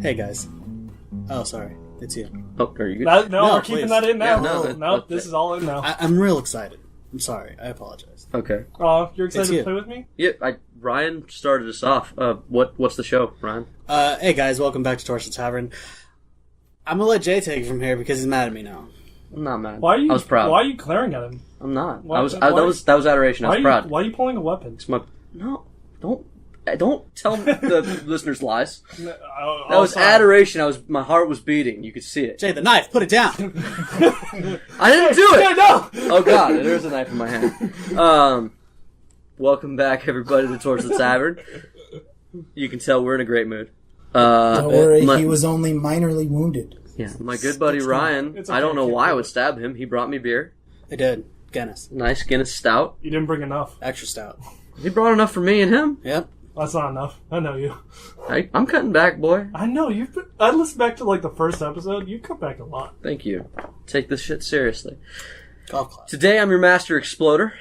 Hey guys. Oh, sorry. It's you. Oh, are you good? No, we're keeping that in now. Yeah, no, this is all in now. I'm real excited. I'm sorry. I apologize. Okay. You're excited to play with me? Yeah, Ryan started us off. What's the show, Ryan? Hey guys, welcome back to Torchlit Tavern. I'm gonna let Jay take it from here because he's mad at me now. I'm not mad. Why are you? I was proud. Why are you glaring at him? I'm not. Why, that was adoration. I was proud. Why are you pulling a weapon? It's my don't tell the listeners lies. That was adoration. My heart was beating. You could see it. Jay, the knife, put it down. I didn't do it. No. Oh God, there's a knife in my hand. Welcome back, everybody, to Torchlit Tavern. You can tell we're in a great mood. Don't worry, he was only minorly wounded. Yeah, my good buddy Ryan. Okay, I don't know why I would stab him. He brought me beer. I did. Guinness. Nice Guinness stout. You didn't bring enough. Extra stout. He brought enough for me and him. Yep. That's not enough. I know you. I'm cutting back, boy. I know you've. I listened back to the first episode. You cut back a lot. Thank you. Take this shit seriously. Golf clap. Today I'm your master exploder.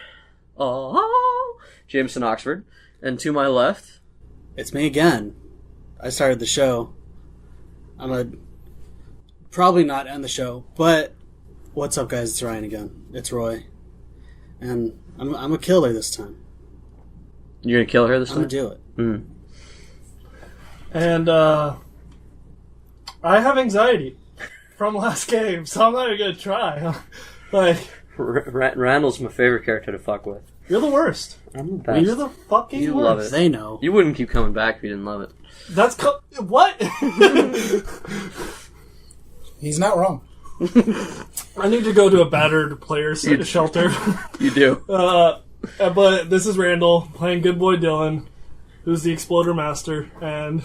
Oh, Jameson Oxford, and to my left, It's me again. I started the show. I'm gonna probably not end the show, but what's up, guys? It's Ryan again. It's Roy, and I'm a killer this time. you're gonna kill her this I'm time. gonna do it. Mm. And I have anxiety from last game, so I'm not even gonna try. Randall's my favorite character to fuck with. You're the worst. I'm the best. You're the fucking You worst. love it. They know. You wouldn't keep coming back if you didn't love it. That's what? He's not wrong. I need to go to a battered player's shelter. You do. But this is Randall playing good boy Dillon, who's the exploder master, and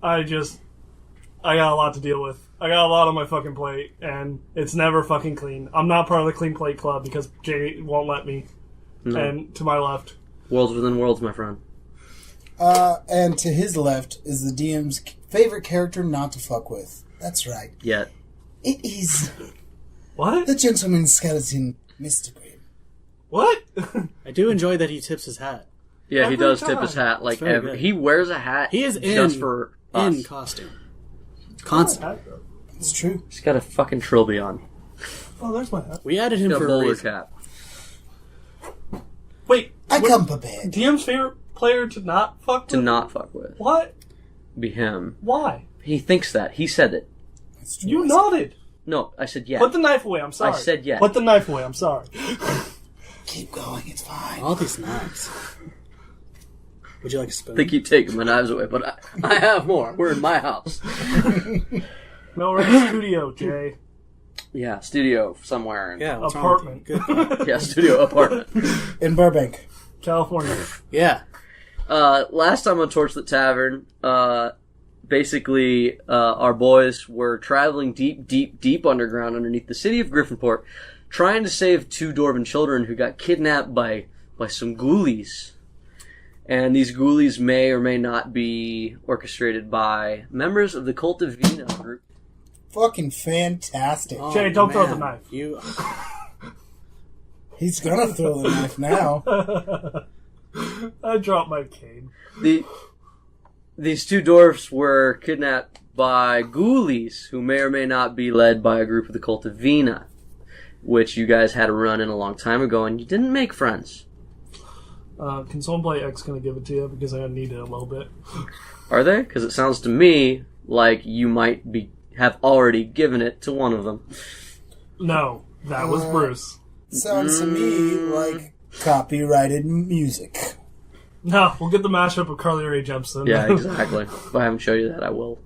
I got a lot to deal with. I got a lot on my fucking plate, and it's never fucking clean. I'm not part of the clean plate club because Jay won't let me. No. And to my left, Worlds within worlds, my friend. And to his left is the DM's favorite character not to fuck with. That's right. Yet. It is what? the gentleman skeleton, Mr. Grimm. What? I do enjoy that he tips his hat. Yeah, he Every does time. tip his hat like very every. good. He wears a hat. He is just for us. in costume. Constant. It's true. He's got a fucking trilby on. Oh, there's my hat. We added him He's got a for a bowler reason. cap. Wait, I come prepared. DM's favorite player to not fuck with? To not fuck with. What? Be him. Why? He thinks that. He said it. It's true. You nodded. No, I said yeah. Put the knife away, I'm sorry. I said yeah. Put the knife away, I'm sorry. Keep going, it's fine. All these knives. Would you like a spoon? They keep taking my knives away, but I have more. We're in my house. No, we're in the studio, Jay. Yeah, studio somewhere. Yeah, what's wrong with you? Apartment. Good. Yeah, studio apartment. In Burbank. California. Yeah. Last time on Torchlit Tavern, basically, our boys were traveling deep underground underneath the city of Griffinport, trying to save two dwarven children who got kidnapped by some ghoulies. And these ghoulies may or may not be orchestrated by members of the Cult of Vina group. Fucking fantastic. Oh, Jay, don't throw the man. knife. You. He's gonna throw the knife now. I dropped my cane. These two dwarfs were kidnapped by ghoulies who may or may not be led by a group of the Cult of Vina, which you guys had a run in a long time ago, and you didn't make friends. Can someone play X gonna give it to you? Because I need it a little bit. Are they? Because it sounds to me like you might have already given it to one of them. No, that was Bruce. Sounds to me like copyrighted music. No, we'll get the mashup of Carly Rae Jepsen. Yeah, exactly. If I haven't shown you that, I will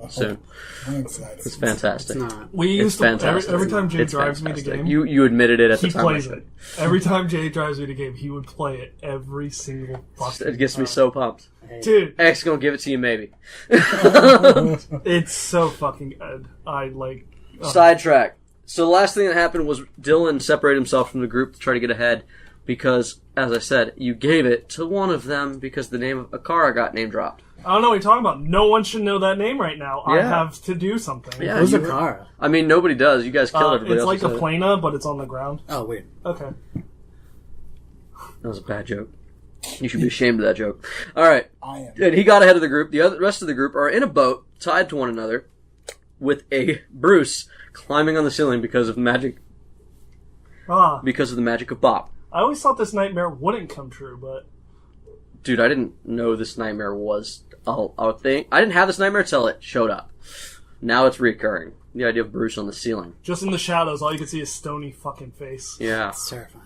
soon. I'm excited. It's fantastic. It's not. We used It's to fantastic. every time Jay It's drives me fantastic. to game. You admitted it at He the time. plays it. Every time Jay drives me to game, he would play it every single fucking It gets me time. so pumped. Dude, X gonna give it to you, maybe. it's so fucking good. I like... Sidetrack. So the last thing that happened was Dillon separated himself from the group to try to get ahead because, as I said, you gave it to one of them because the name of Akara got name dropped. I don't know what you're talking about. No one should know that name right now. I Yeah. have to do something. Yeah, Who's you- Akara? I mean, nobody does. You guys killed everybody It's else. like a except- plana, but it's on the ground. Oh, weird. Okay. That was a bad joke. You should be ashamed of that joke. All right. I am. And he got ahead of the group. The rest of the group are in a boat tied to one another with a Bruce climbing on the ceiling because of magic. Because of the magic of Bop. I always thought this nightmare wouldn't come true, but... Dude, I didn't know this nightmare was a thing. I didn't have this nightmare until it showed up. Now it's reoccurring. The idea of Bruce on the ceiling. Just in the shadows, all you can see is stony fucking face. Yeah. It's terrifying.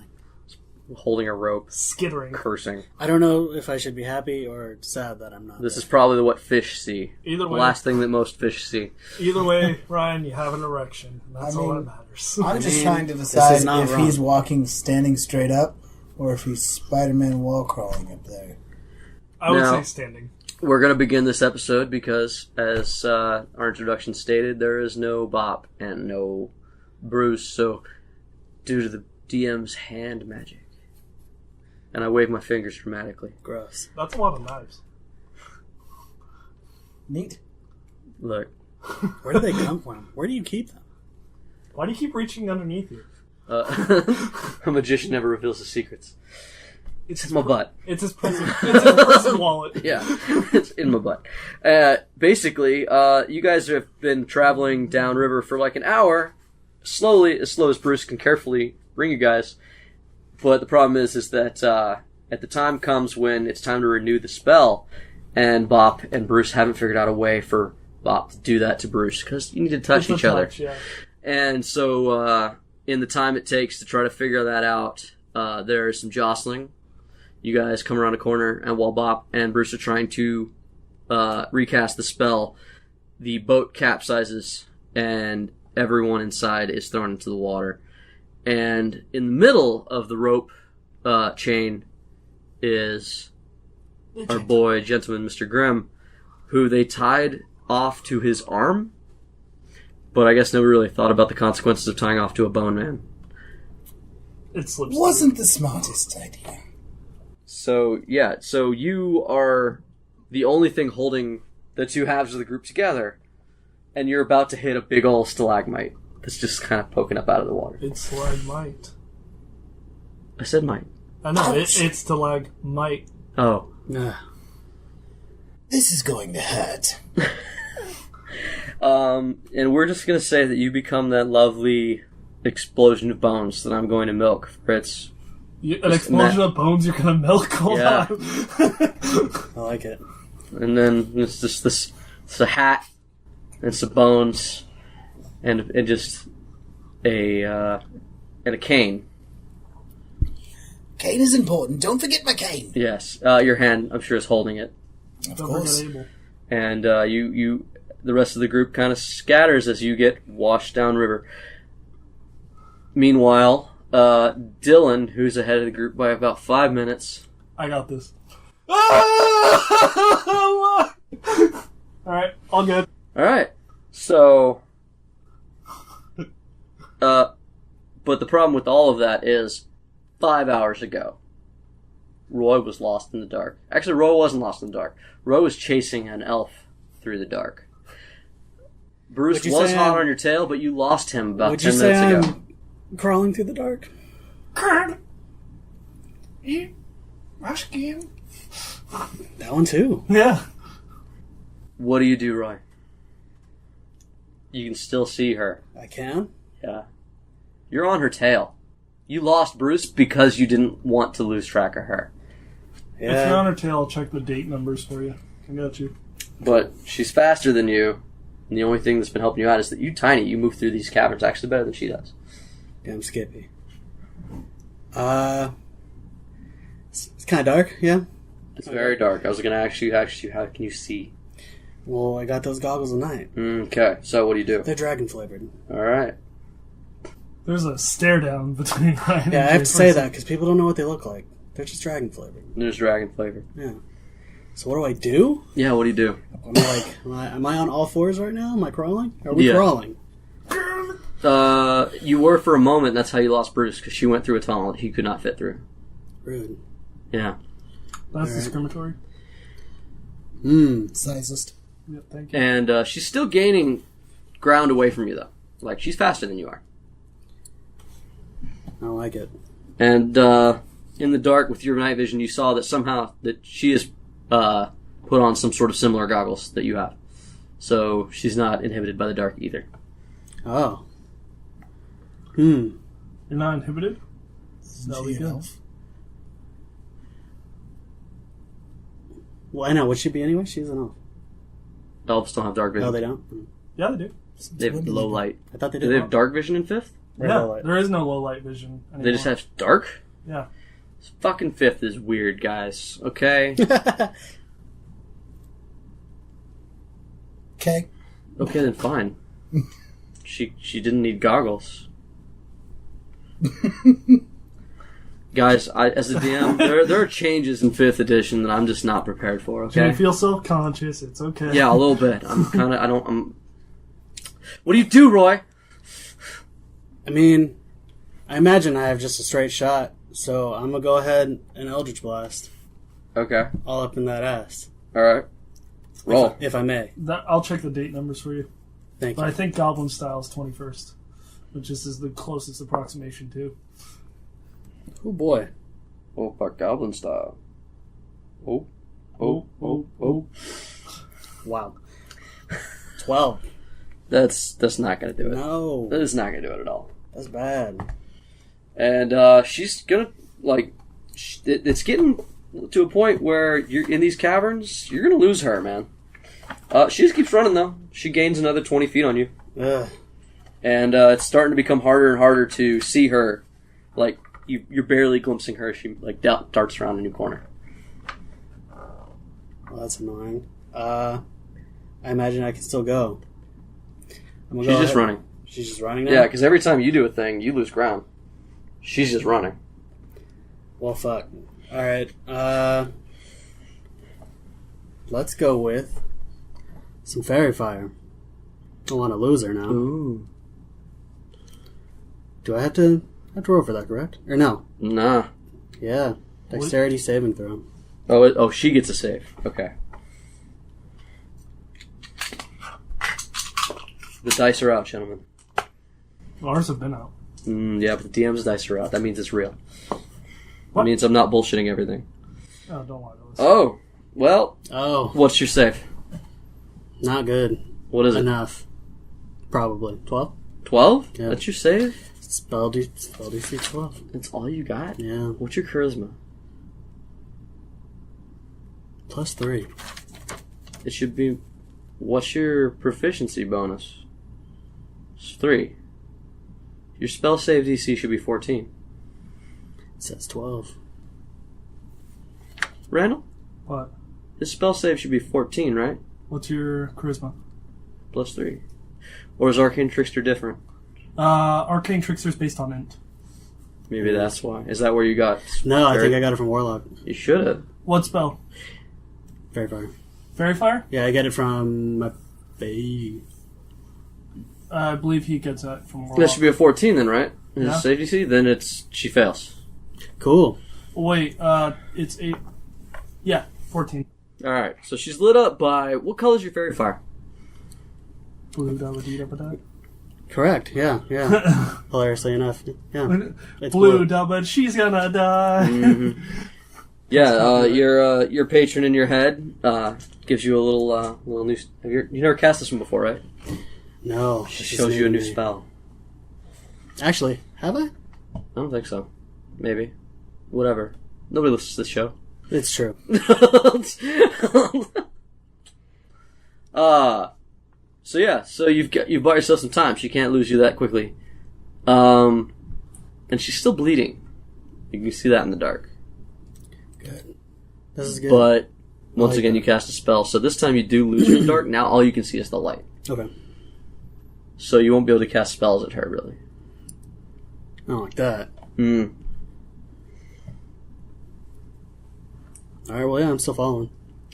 Holding a rope. Skittering. Cursing. I don't know if I should be happy or sad that I'm not. This is probably what fish see. Either way. The last thing that most fish see. Either way, Ryan, you have an erection. And that's all that matters. I'm just trying to decide if he's walking standing straight up or if he's Spider-Man wall crawling up there. I would say standing. We're going to begin this episode because, as our introduction stated, there is no Bop and no Bruce, so due to the DM's hand magic. And I wave my fingers dramatically. Gross. That's a lot of knives. Neat. Look. Where do they come from? Where do you keep them? Why do you keep reaching underneath you? A magician never reveals his secrets. It's in my butt. It's his person wallet. Yeah, it's in my butt. Basically, you guys have been traveling downriver for like an hour, slowly, as slow as Bruce can carefully bring you guys. But the problem is that at the time comes when it's time to renew the spell, and Bop and Bruce haven't figured out a way for Bop to do that to Bruce, because you need to touch each other. Yeah. And so, in the time it takes to try to figure that out, there is some jostling. You guys come around a corner, and while Bop and Bruce are trying to recast the spell, the boat capsizes, and everyone inside is thrown into the water. And in the middle of the rope chain is our boy, gentleman, Mr. Grimm, who they tied off to his arm, but I guess nobody really thought about the consequences of tying off to a bone man. It slips. Wasn't the smartest idea. So, yeah, so you are the only thing holding the two halves of the group together, and you're about to hit a big ol' stalagmite that's just kind of poking up out of the water. It's stalagmite. I said mite. I know, it's stalagmite. Oh. This is going to hurt. And we're just going to say that you become that lovely explosion of bones that I'm going to milk for its... An explosion of bones you're going to milk? Hold on. I like it. And then it's just this... It's a hat, and some bones, and just and a cane. Cane is important. Don't forget my cane. Yes, your hand, I'm sure, is holding it. Of Don't course. forget Abel. And the rest of the group kind of scatters as you get washed downriver. Meanwhile, Dillon, who's ahead of the group by about 5 minutes. I got this. Alright, all good. Alright, so... but the problem with all of that is 5 hours ago, Roy was lost in the dark. Actually, Roy wasn't lost in the dark. Roy was chasing an elf through the dark. Bruce was hot on your tail, but you lost him about 10 minutes ago. I'm crawling through the dark? That one too. Yeah. What do you do, Roy? You can still see her. I can? Yeah. You're on her tail. You lost Bruce because you didn't want to lose track of her. Yeah. If you're on her tail, I'll check the date numbers for you. I got you. But she's faster than you, and the only thing that's been helping you out is that you're tiny. You move through these caverns actually better than she does. Damn Skippy. It's kind of dark, yeah? It's very dark. I was going to ask you, how can you see? Well, I got those goggles at night. Okay, so what do you do? They're dragon flavored. Alright. There's a stare down between Ryan and Yeah, I have to Jay say for a that because people don't know what they look like. They're just dragon flavored. There's dragon flavor. Yeah. So what do I do? Yeah, what do you do? Am I on all fours right now? Am I crawling? Are we crawling? You were for a moment, and that's how you lost Bruce, because she went through a tunnel that he could not fit through. Rude. Yeah. That's discriminatory. Sizist. Yep, thank you. And she's still gaining ground away from you, though. Like, she's faster than you are. I like it. And in the dark, with your night vision, you saw that somehow that she has put on some sort of similar goggles that you have. So she's not inhibited by the dark either. Oh. You're not inhibited? Isn't That'll she be an good. elf? Well, I know. Would she be anyway? She's an elf. Elves don't have dark vision. No, they don't? Yeah, they do. They have low light. I thought they Do did. they have dark vision in 5th? Or Yeah, low light? there is no low light vision anymore. They just have dark? Yeah. This fucking 5th is weird, guys. Okay? Okay. Okay, then fine. She didn't need goggles. Guys, as a DM, there are changes in 5th edition that I'm just not prepared for, Do you okay? feel self-conscious? It's okay. Yeah, a little bit. What do you do, Roy? I mean, I imagine I have just a straight shot, so I'm gonna go ahead and Eldritch Blast. Okay. All up in that ass. Alright. Roll. If I may. I'll check the date numbers for you. Thank But I you. think Goblin Style is 21st, which is the closest approximation to. Oh boy. Oh, fuck, goblin style. Oh. Wow. 12. That's not gonna do it. No. That is not gonna do it at all. That's bad. And she's gonna it's getting to a point where you're in these caverns. You're gonna lose her, man. She just keeps running though. She gains another 20 feet on you, Ugh. and it's starting to become harder and harder to see her. Like you're barely glimpsing her. She like darts around a new corner. Well, that's annoying. I imagine I can still go. I'm gonna She's go just ahead. running. She's just running now? Yeah, because every time you do a thing, you lose ground. She's just running. Well, fuck. Alright, let's go with some Fairy Fire. I want to lose her now. Ooh. Do I have to roll for that, correct? Or no? Nah. Yeah. Dexterity saving throw. Oh, she gets a save. Okay. The dice are out, gentlemen. Ours have been out. Yeah, but the DM's dice are out. That means it's real. What? That means I'm not bullshitting everything. Oh, don't lie to us. Oh, well, Oh, what's your save? not good. What is it? Enough. Probably. 12? 12? Yeah. That's your save? Spell DC 12. That's all you got? Yeah. What's your charisma? Plus 3. It should be... What's your proficiency bonus? It's 3. Your spell save DC should be 14. It says 12. Randall? What? His spell save should be 14, right? What's your charisma? Plus 3. Or is Arcane Trickster different? Arcane Trickster's based on int. Maybe that's why. Is that where you got... No, I Fairy- think I got it from Warlock. You should have. What spell? Fairy Fire. Fairy Fire? Yeah, I get it from my bae. I believe he gets that from Warlock. That should be a 14 then, right? His Yeah. save DC? Then it's... She fails. Cool. Wait, it's 8. Yeah, 14. Alright, so she's lit up by... What color is your fairy fire? Blue, double D, double D. Correct. Yeah, yeah. Hilariously enough. Yeah. It's Blue, double, she's gonna die. Mm-hmm. Yeah, your patron in your head gives you a little new... You never cast this one before, right? No. She she's shows you a new naming me. spell. Actually, have I? I don't think so. Maybe. Whatever. Nobody listens to this show. It's true. So yeah, so you've bought yourself some time. She can't lose you that quickly. And she's still bleeding. You can see that in the dark. Good. This is good. But once like again, that. you cast a spell. So this time you do lose her in the dark. Now all you can see is the light. Okay. So you won't be able to cast spells at her, really. I don't like that. Hmm. Alright, well, yeah, I'm still following.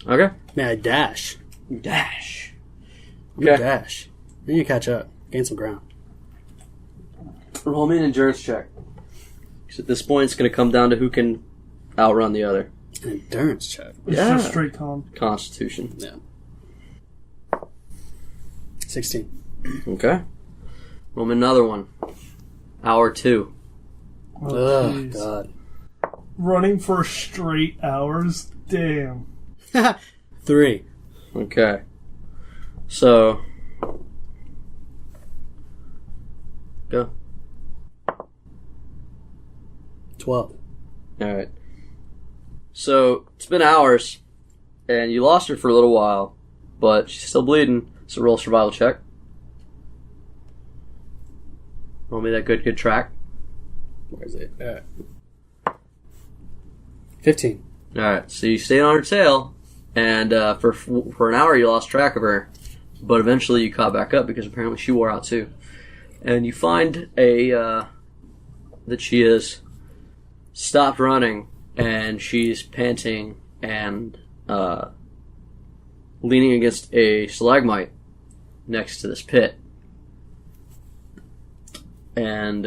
Okay. May I dash? Dash. You Okay. dash. Then you catch up. Gain some ground. Roll me an endurance check. Because at this point, it's going to come down to who can outrun the other. An endurance check. It's Yeah. just straight con. Constitution. Yeah. 16. Okay. Roll me another one. Hour 2. Oh, Oh, jeez. God. Running for straight hours? Damn. 3. Okay. So, go. 12. Alright. So, it's been hours, and you lost her for a little while, but she's still bleeding, so roll a survival check. Roll me that good track. Where is it? 15. Alright, so you stayed on her tail, and for an hour you lost track of her, but eventually you caught back up because apparently she wore out too. And you find that she has stopped running, and she's panting and leaning against a stalagmite next to this pit. And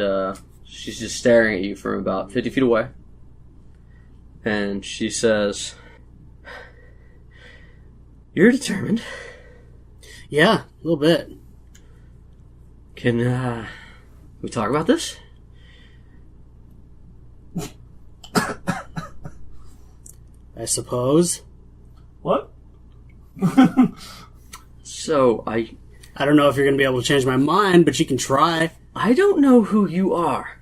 she's just staring at you from about 50 feet away. And she says, "You're determined." Yeah, a little bit. Can we talk about this? I suppose. What? So, I don't know if you're going to be able to change my mind, but you can try. I don't know who you are.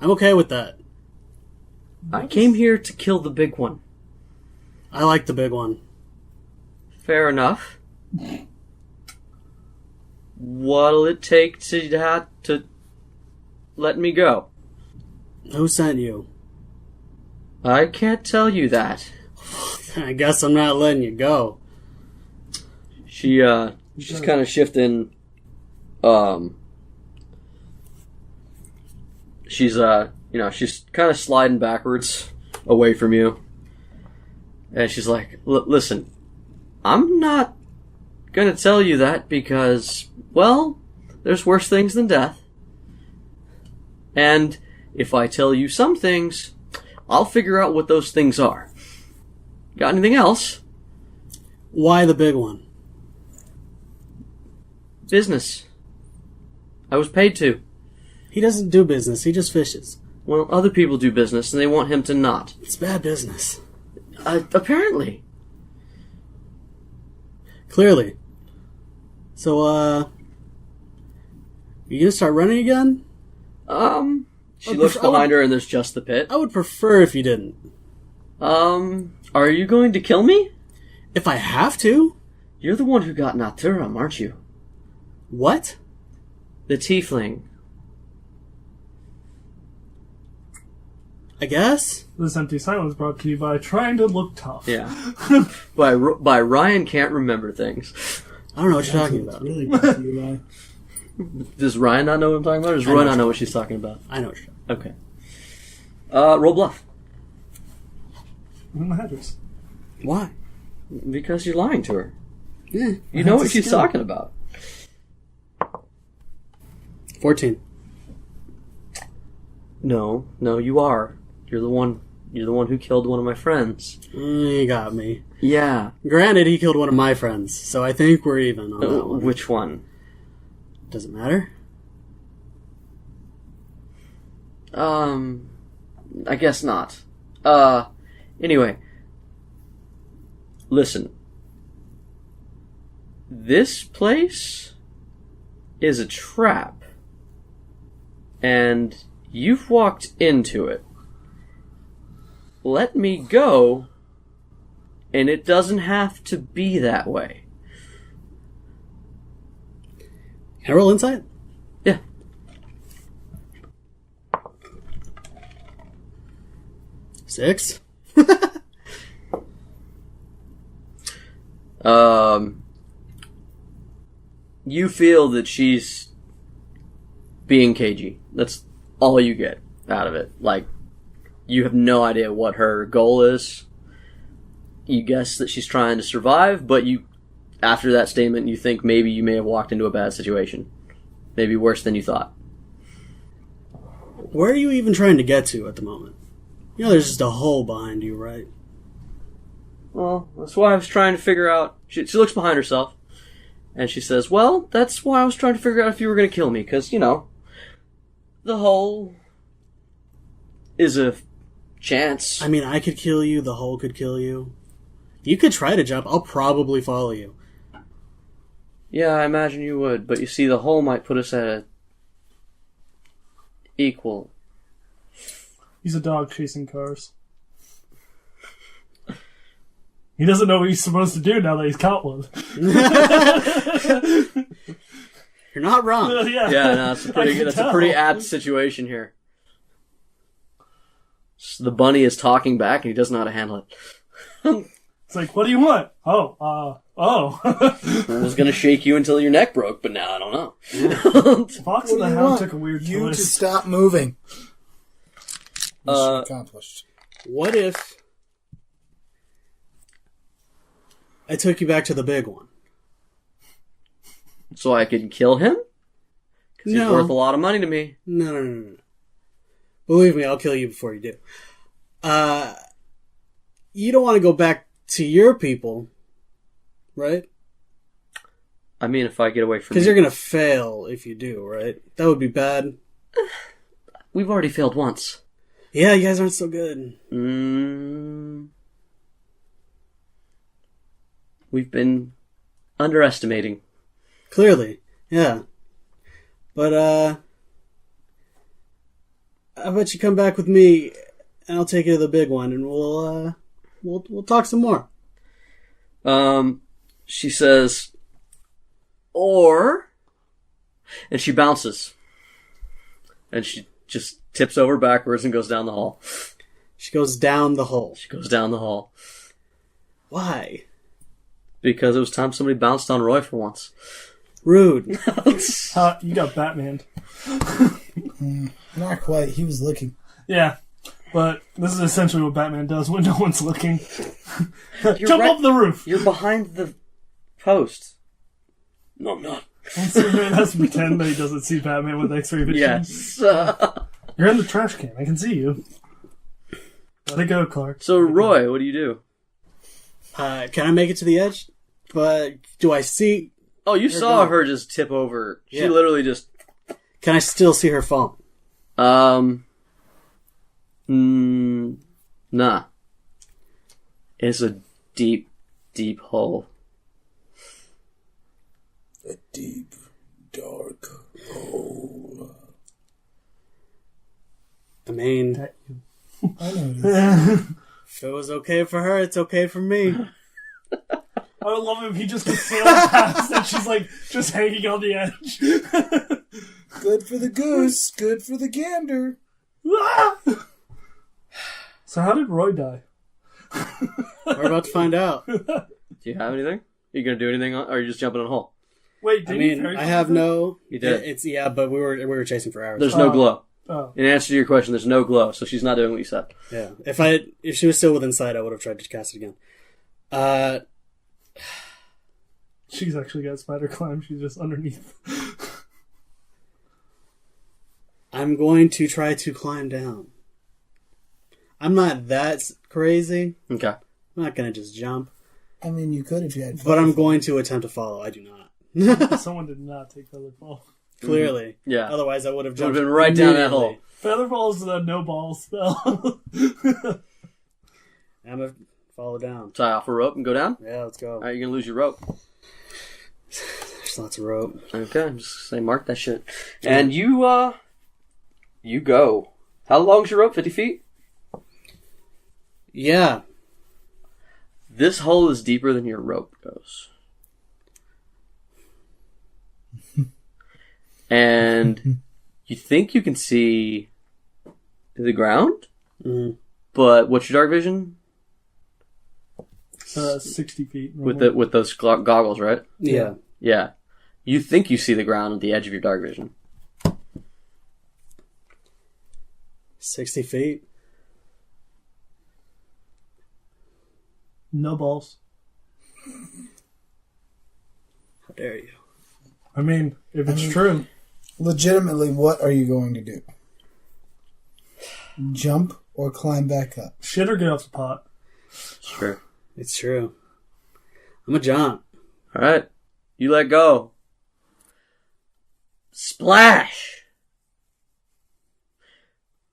I'm okay with that. I came here to kill the big one. I like the big one. Fair enough. What'll it take to let me go? Who sent you? I can't tell you that. I guess I'm not letting you go. She's kind of shifting. She's she's kind of sliding backwards away from you, and she's like, "Listen, I'm not gonna tell you that because, well, there's worse things than death. And if I tell you some things, I'll figure out what those things are. Got anything else?" Why the big one? Business. I was paid to. He doesn't do business, he just fishes. Well, other people do business, and they want him to not. It's bad business. Apparently. Clearly. So, you gonna start running again? She looks behind her, and there's just the pit. I would prefer if you didn't. Are you going to kill me? If I have to? You're the one who got Naturam, aren't you? What? The tiefling. I guess? This empty silence brought to you by trying to look tough. Yeah. by Ryan can't remember things. I don't know what you're talking about. Really good to you, Ryan. Does Ryan not know what I'm talking about, or does Roy not know what she's talking about? I know what you're talking Okay. Roll bluff. My address. about. Why? Because you're lying to her. Yeah, You know what she's talking about. 14. No, you are. You're the one who killed one of my friends. You got me. Yeah. Granted, he killed one of my friends, so I think we're even on that one. Which one? Doesn't matter. I guess not. Anyway. Listen. This place is a trap. And you've walked into it. Let me go, and it doesn't have to be that way. Can I roll insight? Yeah. Six. You feel that she's being cagey. That's all you get out of it. Like, you have no idea what her goal is. You guess that she's trying to survive, but after that statement, you think maybe you may have walked into a bad situation. Maybe worse than you thought. Where are you even trying to get to at the moment? You know there's just a hole behind you, right? Well, that's why I was trying to figure out... She looks behind herself, and she says, well, that's why I was trying to figure out if you were going to kill me, because, the hole is a chance. I mean, I could kill you, the hole could kill you. You could try to jump. I'll probably follow you. Yeah, I imagine you would, but you see, the hole might put us at a equal. He's a dog chasing cars. He doesn't know what he's supposed to do now that he's caught one. You're not wrong. Yeah, no, it's a pretty apt situation here. So the bunny is talking back, and he doesn't know how to handle it. It's like, what do you want? Oh. I was gonna shake you until your neck broke, but now I don't know. Fox and the Hound took a weird You choice. to stop moving. Mission accomplished. What if I took you back to the big one? So I can kill him? Because he's No. worth a lot of money to me. No. Believe me, I'll kill you before you do. You don't want to go back to your people, right? I mean, if I get away from Because you're going to fail if you do, right? That would be bad. We've already failed once. Yeah, you guys aren't so good. We've been underestimating. Clearly, yeah. But, how about you come back with me, and I'll take you to the big one, and we'll talk some more. She says, or, and she bounces. And she just tips over backwards and goes down the hall. She goes down the hole. She goes down the hall. Why? Because it was time somebody bounced on Roy for once. Rude. You got Batman. Not quite. He was looking. Yeah, but this is essentially what Batman does when no one's looking. You're Jump right. off the roof! You're behind the post. No, I'm not. Superman has to pretend that he doesn't see Batman with X-ray vision. Yes. You're in the trash can. I can see you. Let it go, Clark. So, Roy, what do you do? Can I make it to the edge? But do I see... Oh, you saw her just tip over. She Yeah. literally just... Can I still see her fall? Nah. It's a deep, deep hole. A deep, dark hole. I mean, I know this. if it was okay for her, it's okay for me. I would love it if he just gets sailed past and she's like just hanging on the edge. Good for the goose, good for the gander. So how did Roy die? We're about to find out. Do you have anything? Are you gonna do anything, or are you just jumping on a hole? Wait, I did mean, I have no... You did. It's yeah, but we were chasing for hours. There's no glow. Oh. In answer to your question, there's no glow, so she's not doing what you said. Yeah. If she was still within sight, I would have tried to cast it again. She's actually got spider climb. She's just underneath. I'm going to try to climb down. I'm not that crazy. Okay. I'm not going to just jump. I mean, you could if you had. But I'm going to attempt to follow. I do not. Someone did not take Featherfall. Clearly. Yeah. Otherwise, I would have Would jumped have been right down that hole. Featherfall is the no ball spell. I'm going to follow down. Tie off a rope and go down? Yeah, let's go. Alright, you're gonna lose your rope. There's lots of rope. Okay, I'm just saying, mark that shit. And you go. How long's your rope? 50 feet? Yeah. This hole is deeper than your rope goes. And you think you can see the ground? Mm. But what's your dark vision? 60 feet. With those goggles, right? Yeah. Yeah. You think you see the ground at the edge of your dark vision. 60 feet. No balls. How dare you? I mean, if it's true. Legitimately, what are you going to do? Jump or climb back up? Shit or get off the pot. Sure. It's true. I'm a jump. Alright. You let go. Splash!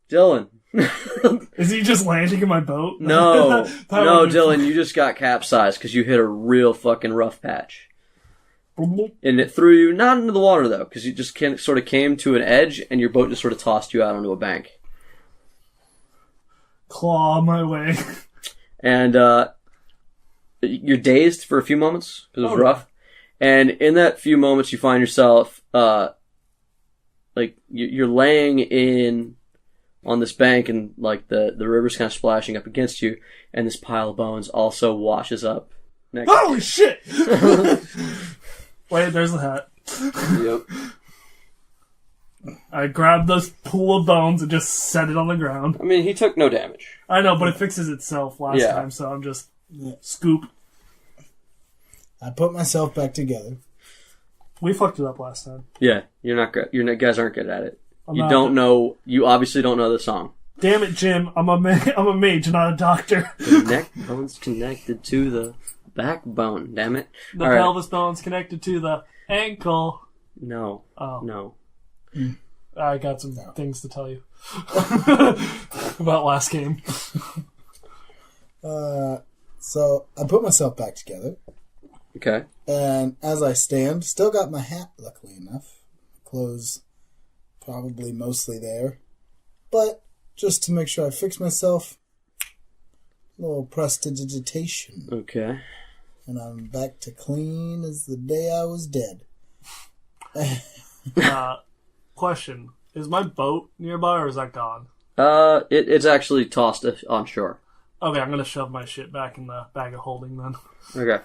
Dillon. Is he just landing in my boat? No. That No, would be Dillon, you just got capsized because you hit a real fucking rough patch. fun. And it threw you, not into the water though, because you just sort of came to an edge and your boat just sort of tossed you out onto a bank. Claw my way. And you're dazed for a few moments because it was Oh, rough. And in that few moments, you find yourself like you're laying on this bank, and like the river's kind of splashing up against you, and this pile of bones also washes up next. Holy shit! Wait, there's the hat. Yep. I grabbed this pool of bones and just set it on the ground. I mean, he took no damage. I know, but it fixes itself last time, so I'm just scoop. I put myself back together. We fucked it up last time. Yeah, you're not good. You guys aren't good at it. I'm You not don't good. know. You obviously don't know the song. Damn it, Jim! I'm a mage, not a doctor. The neck bone's connected to the backbone. Damn it! The All right. pelvis bone's connected to the ankle. No. Oh. No. I got some things to tell you about last game. So I put myself back together, Okay. and as I stand, still got my hat, luckily enough. Clothes probably mostly there. But just to make sure I fix myself, a little prestidigitation. Okay. And I'm back to clean as the day I was dead. Question. Is my boat nearby or is that gone? It's actually tossed on shore. Okay, I'm gonna shove my shit back in the bag of holding then. Okay.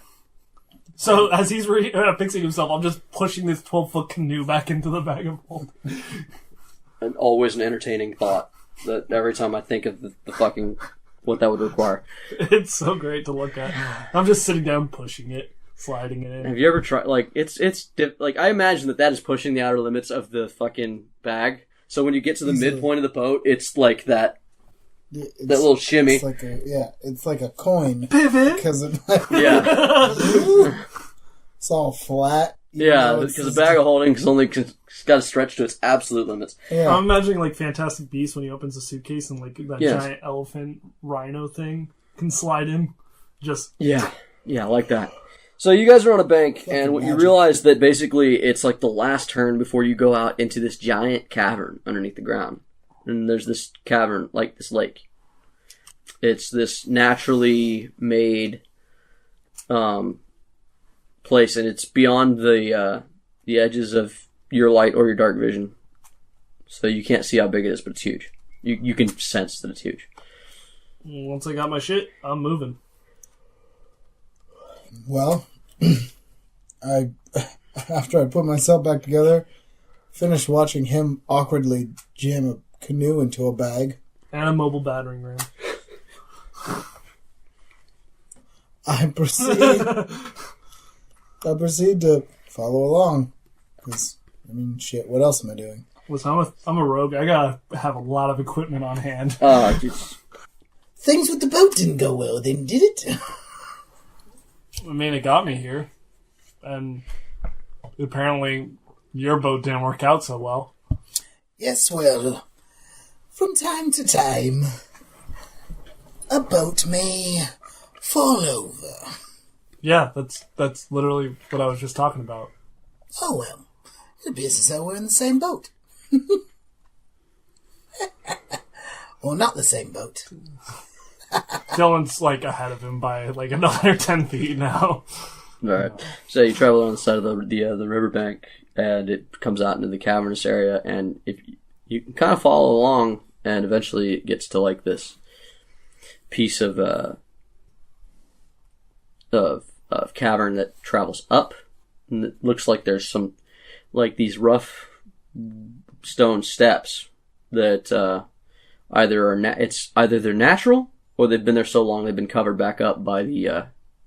So as he's fixing himself, I'm just pushing this 12-foot canoe back into the bag of holding. And always an entertaining thought that every time I think of the fucking what that would require. It's so great to look at. I'm just sitting down, pushing it, sliding it in. Have you ever tried, like, like, I imagine that is pushing the outer limits of the fucking bag. So when you get to the midpoint of the boat, it's like that little shimmy. It's like a coin. Pivot! Because Yeah. it's all flat. Yeah, because the bag of holding is only it's got to stretch to its absolute limits. Yeah. I'm imagining like Fantastic Beasts when he opens a suitcase and like that Yes. giant elephant rhino thing can slide in. Just Yeah, like that. So you guys are on a bank, and what you magic. realize that basically it's like the last turn before you go out into this giant cavern underneath the ground. And there's this cavern, like this lake. It's this naturally made place, and it's beyond the edges of your light or your dark vision. So you can't see how big it is, but it's huge. You can sense that it's huge. once I got my shit, I'm moving. Well, after I put myself back together, finished watching him awkwardly jam a canoe into a bag. And a mobile battering ram. I proceed to follow along. Because, I mean, shit, what else am I doing? Listen, I'm a rogue. I gotta have a lot of equipment on hand. Things with the boat didn't go well, then, did it? I mean, it got me here. And apparently your boat didn't work out so well. Yes, well, from time to time, a boat may fall over. Yeah, that's literally what I was just talking about. Oh, well, it appears as though we're in the same boat. Or not the same boat. Dillon's like ahead of him by like another 10 feet now. Alright. So you travel on the side of the riverbank, and it comes out into the cavernous area, and if you can kind of follow along, and eventually it gets to like this piece of cavern that travels up, and it looks like there's some like these rough stone steps that either they're natural or they've been there so long they've been covered back up by the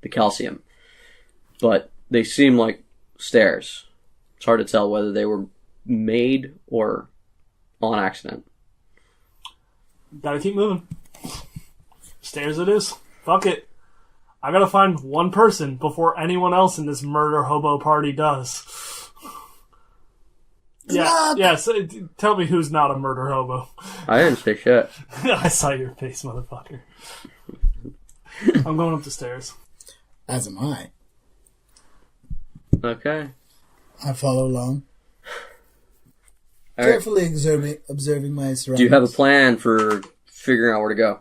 calcium. But they seem like stairs. It's hard to tell whether they were made or on accident. Gotta keep moving. Stairs it is. Fuck it. I gotta find one person before anyone else in this murder hobo party does. Yeah, yeah. So, tell me who's not a murder hobo. I didn't say shit. I saw your face, motherfucker. I'm going up the stairs. As am I. Okay. I follow along. All right. Carefully observing my surroundings. Do you have a plan for figuring out where to go?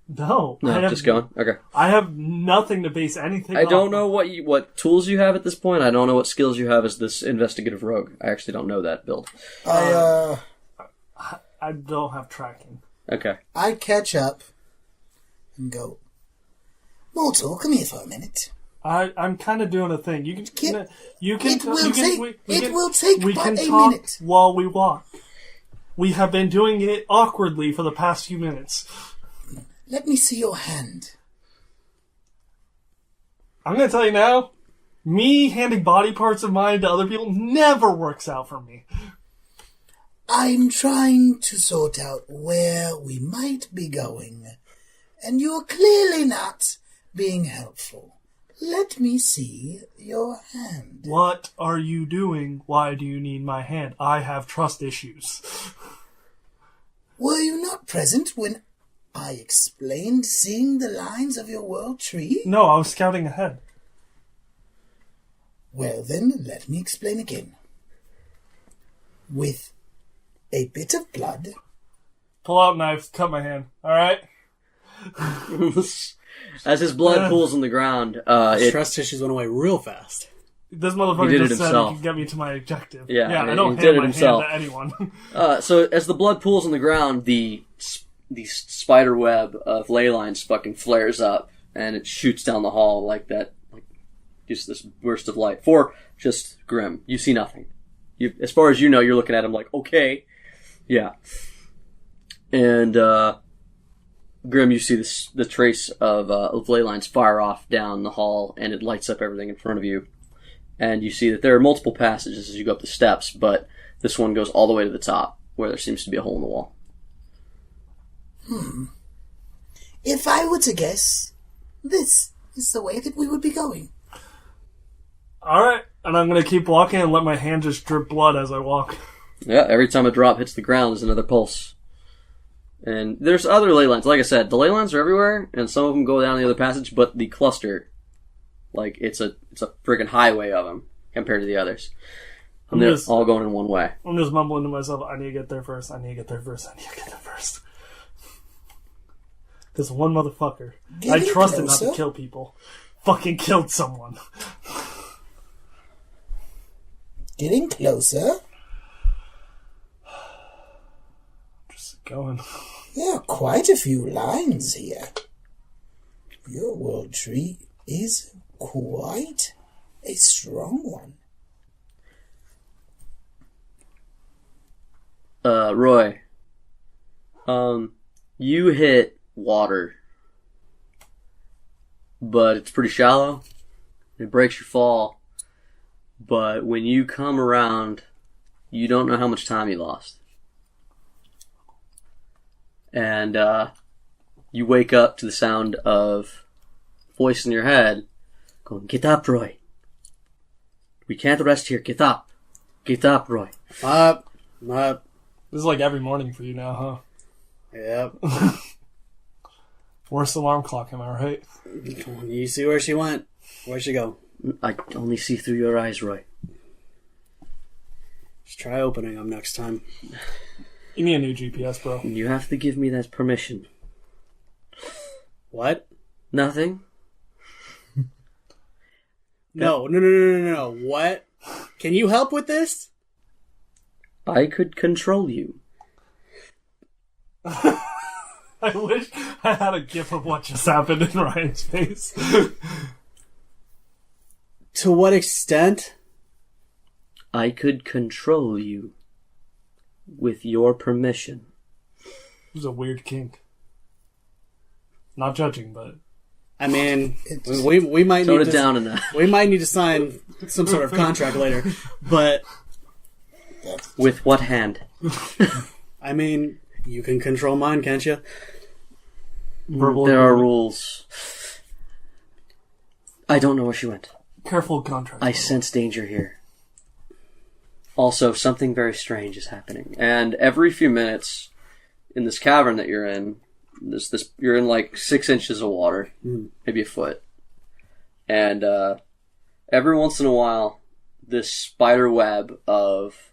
No. No, just going? Okay. I have nothing to base anything I don't off know what tools you have at this point. I don't know what skills you have as this investigative rogue. I actually don't know that build. I don't have tracking. Okay. I catch up and go, Mortal, come here for a minute. I'm kind of doing a thing. You can It will take we but can a talk minute. while we walk. We have been doing it awkwardly for the past few minutes. Let me see your hand. I'm going to tell you now, me handing body parts of mine to other people never works out for me. I'm trying to sort out where we might be going, and you're clearly not being helpful. Let me see your hand. What are you doing? Why do you need my hand? I have trust issues. Were you not present when I explained seeing the lines of your world tree? No, I was scouting ahead. Well then, let me explain again. With a bit of blood... Pull out knives, cut my hand. Alright? As his blood pools on the ground, Trust issues went away real fast. This motherfucker He did just it said he himself. can get me to my objective. Yeah, I don't he did hand it my himself. hand to anyone. So as the blood pools on the ground, the spider web of ley lines fucking flares up, and it shoots down the hall like that, like just this burst of light. For just Grim, you see nothing. As far as you know, you're looking at him like, okay, yeah. And Grim, you see the trace of ley lines fire off down the hall, and it lights up everything in front of you. And you see that there are multiple passages as you go up the steps, but this one goes all the way to the top, where there seems to be a hole in the wall. If I were to guess, this is the way that we would be going. Alright, and I'm gonna keep walking and let my hand just drip blood as I walk. Yeah, every time a drop hits the ground, there's another pulse. And there's other ley lines. Like I said, the ley lines are everywhere, and some of them go down the other passage, but the cluster, like, it's a friggin' highway of them compared to the others. And they're all going in one way. I'm just mumbling to myself, I need to get there first, I need to get there first, I need to get there first. This one motherfucker. I trusted not to kill people. Fucking killed someone. Getting closer. Just going. There are quite a few lines here. Your world tree is quite a strong one. Roy. You hit water. But it's pretty shallow. It breaks your fall. But when you come around, you don't know how much time you lost. And, you wake up to the sound of voice in your head going, "Get up, Roy. We can't rest here. Get up. Get up, Roy." Up. This is like every morning for you now, huh? Yep. Worst alarm clock, am I right? You see where she went. Where'd she go? I only see through your eyes, Roy. Just try opening them next time. You need a new GPS, bro. You have to give me that permission. What? Nothing? No. What? Can you help with this? I could control you. I wish I had a gif of what just happened in Ryan's face. To what extent? I could control you. With your permission. It was a weird kink. Not judging, but... I mean, we might Tone need it down enough. We might need to sign some sort of contract later, but... With what hand? I mean, you can control mine, can't you? There are rules. I don't know where she went. Careful contract. I sense danger here. Also, something very strange is happening. And every few minutes, in this cavern that you're in, you're in like 6 inches of water, maybe a foot. And every once in a while, this spider web of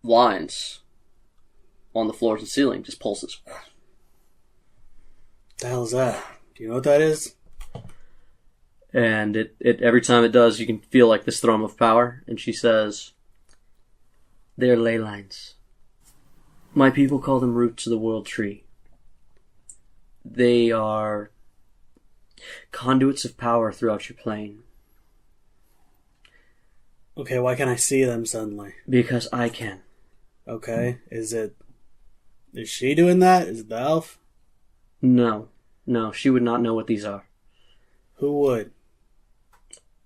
lines on the floors and ceiling just pulses. What the hell is that? Do you know what that is? And it every time it does, you can feel like this thrum of power. And she says, "They're ley lines. My people call them roots of the world tree. They are conduits of power throughout your plane. Okay, why can't I see them suddenly? Because I can." Okay, is she doing that? Is it the elf? No, she would not know what these are. Who would?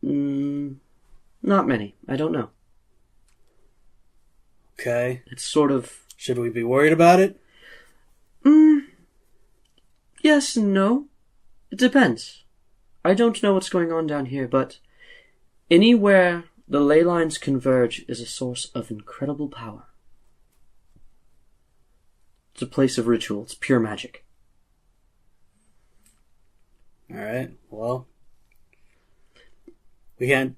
Not many. I don't know. Okay. It's sort of... Should we be worried about it? Yes and no. It depends. I don't know what's going on down here, but anywhere the ley lines converge is a source of incredible power. It's a place of ritual. It's pure magic. Alright, well... We can't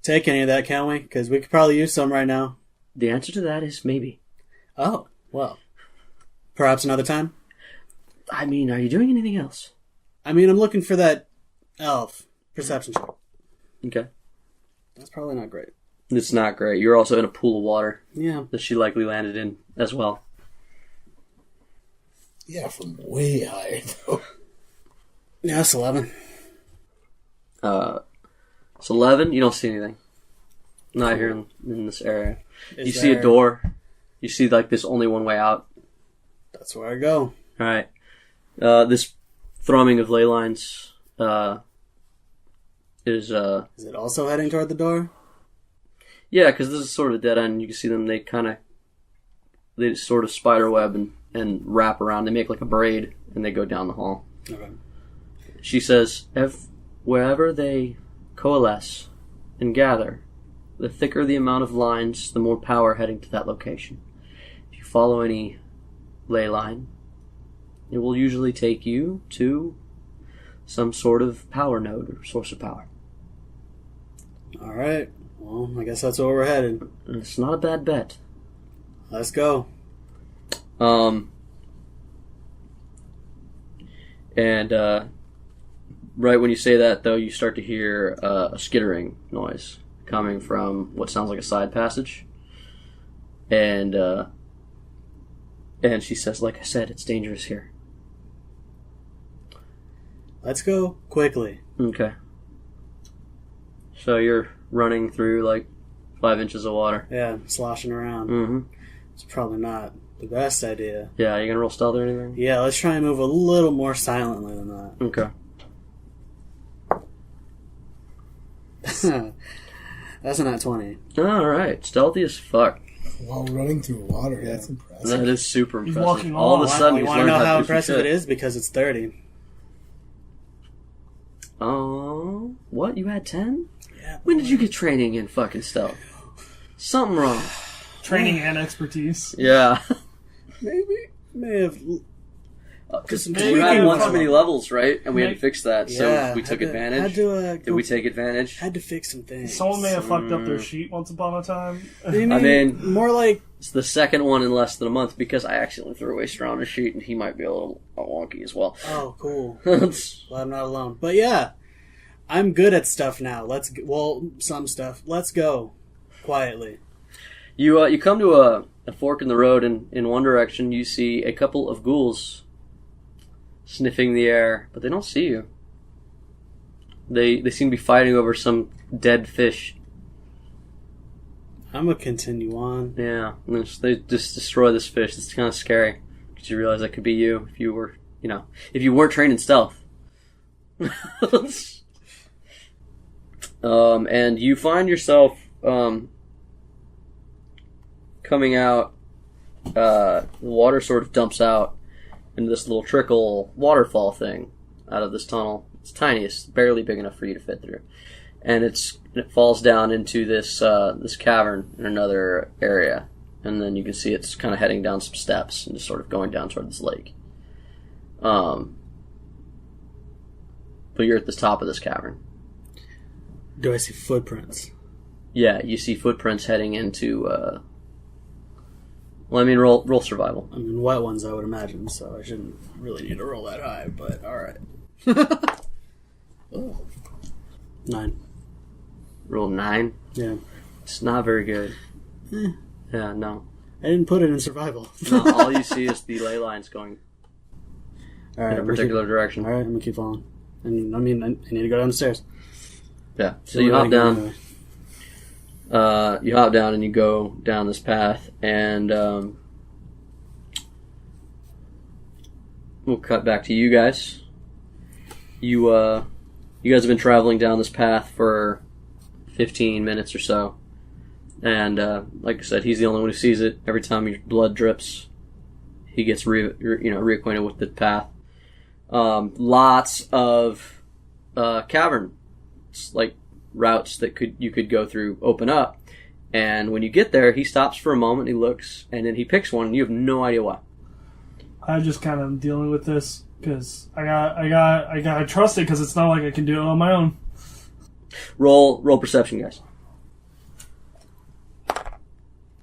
take any of that, can we? Because we could probably use some right now. The answer to that is maybe. Oh, well. Perhaps another time? I mean, are you doing anything else? I mean, I'm looking for that elf perception check. Okay. That's probably not great. It's not great. You're also in a pool of water. Yeah. That she likely landed in as well. Yeah, from way higher, though. Yeah, it's 11. It's 11. You don't see anything. Not here in this area. You see a there- door. You see like there's only one way out. That's where I go. All right. This thrumming of ley lines is Is it also heading toward the door? yeah, because this is sort of a dead end. You can see them. They sort of spider web and wrap around. They make like a braid and they go down the hall. Okay. She says, wherever they coalesce and gather, the thicker the amount of lines, the more power heading to that location. If you follow any ley line, it will usually take you to some sort of power node or source of power. Alright. Well, I guess that's where we're headed. And it's not a bad bet. Let's go. Right when you say that, though, you start to hear a skittering noise coming from what sounds like a side passage. And she says, like I said, it's dangerous here. Let's go quickly. Okay. So you're running through like 5 inches of water. Yeah, sloshing around. Mm-hmm. It's probably not the best idea. Yeah, you gonna roll stealth or anything? Yeah, let's try and move a little more silently than that. Okay. That's a nat 20. Alright, stealthy as fuck. While running through water, that's impressive. That is super He's impressive. walking All of a on. sudden, You he's want to learned know how to do some impressive shit. it is? Because it's 30. Oh, what? You had 10? Yeah. When did you get training in fucking stealth? Something wrong. Training and expertise. Yeah. Maybe. May have. Because Maybe we had we one have- too many levels, right? And we had to fix that, so Yeah, we took had to- advantage. Had to, Did we take advantage? Had to fix some things. Someone may have fucked up their sheet once upon a time. I mean, more like It's the second one in less than a month because I accidentally threw away Stronda's sheet and he might be a little wonky as well. oh, cool. Glad I'm not alone. But yeah, I'm good at stuff now. Some stuff. Let's go quietly. You come to a fork in the road, and in one direction you see a couple of ghouls sniffing the air, but they don't see you. They seem to be fighting over some dead fish. I'm gonna continue on. Yeah, and they just destroy this fish. It's kind of scary because you realize that could be you if you were, if you weren't trained in stealth. And you find yourself coming out. The water sort of dumps out into this little trickle waterfall thing out of this tunnel. It's tiny. It's barely big enough for you to fit through. and it falls down into this this cavern in another area, and then you can see it's kind of heading down some steps and just sort of going down toward this lake. But you're at the top of this cavern. Do I see footprints? Yeah, you see footprints heading into. Well, I mean, roll survival. I mean, wet ones, I would imagine, so I shouldn't really need to roll that high, but alright. Oh. 9. Roll 9. Yeah. It's not very good. Eh. Yeah, no. I didn't put it in survival. No, all you see is the ley lines going Alright, in a particular direction. Alright, I'm gonna keep following. And I mean, I need to go down the stairs. Yeah, so you hop down. You hop down and you go down this path, and we'll cut back to you guys. You guys have been traveling down this path for 15 minutes or so, and like I said, he's the only one who sees it. Every time your blood drips, he gets reacquainted with the path. Lots of caverns, like routes that you could go through, open up, and when you get there, he stops for a moment, he looks, and then he picks one, and you have no idea why. I just kind of dealing with this because I got trust it because it's not like I can do it on my own. Roll perception, guys.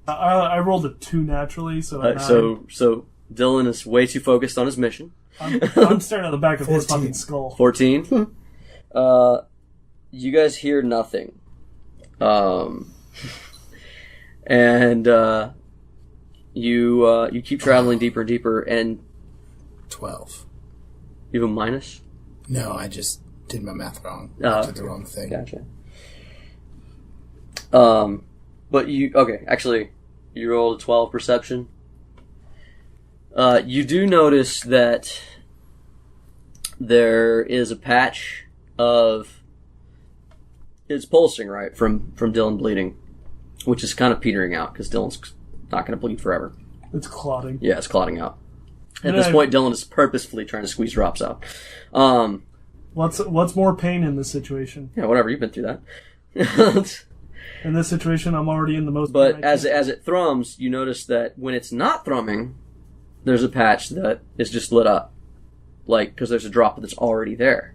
I rolled a 2 naturally, so So Dillon is way too focused on his mission. I'm staring at the back of his 14. fucking skull. 14. You guys hear nothing. And you keep traveling deeper and deeper, and 12. you have a minus? No, I just did my math wrong. I Oh, did the wrong thing. Gotcha. But actually, you rolled a 12 perception. You do notice that there is a patch of... It's pulsing, right, from Dillon bleeding, which is kind of petering out, because Dillon's not going to bleed forever. It's clotting. Yeah, it's clotting out. At this point, Dillon is purposefully trying to squeeze drops out. What's more pain in this situation? Yeah, whatever, you've been through that. In this situation, I'm already in the most. But as it thrums, you notice that when it's not thrumming, there's a patch that is just lit up, like because there's a drop that's already there.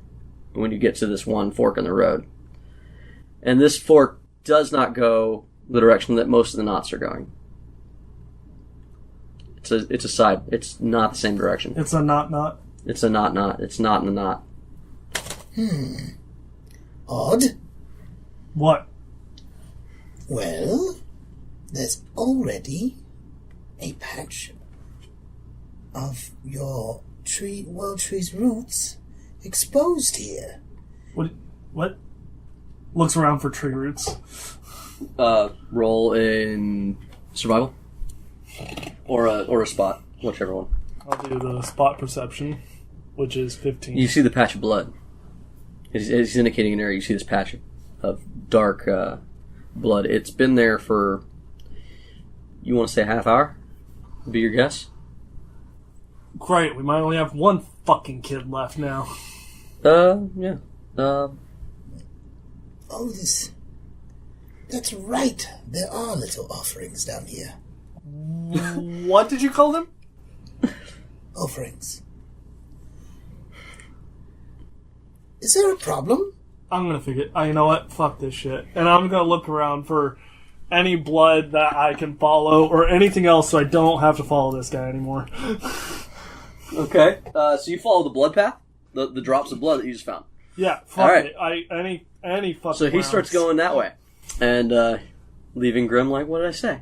When you get to this one fork in the road, and this fork does not go the direction that most of the knots are going. It's a side. It's not the same direction. It's a knot. It's a knot. It's not in the knot. Odd. What? Well, there's already a patch of your world tree's roots exposed here. What? Looks around for tree roots. Roll in survival, or a spot, whichever one. I'll do the spot perception, which is 15. You see the patch of blood. He's indicating an area. You see this patch of dark blood. It's been there for, you want to say a half hour? Would be your guess? Great, we might only have one fucking kid left now. Yeah. Oh, that's right. There are little offerings down here. What did you call them? Offerings. Is there a problem? I'm gonna figure. You know what? Fuck this shit. And I'm gonna look around for any blood that I can follow or anything else, so I don't have to follow this guy anymore. Okay. So you follow the blood path, the drops of blood that you just found. Yeah. Fuck All right. it. Any fucking. So he starts going that way, and leaving Grim like, what did I say?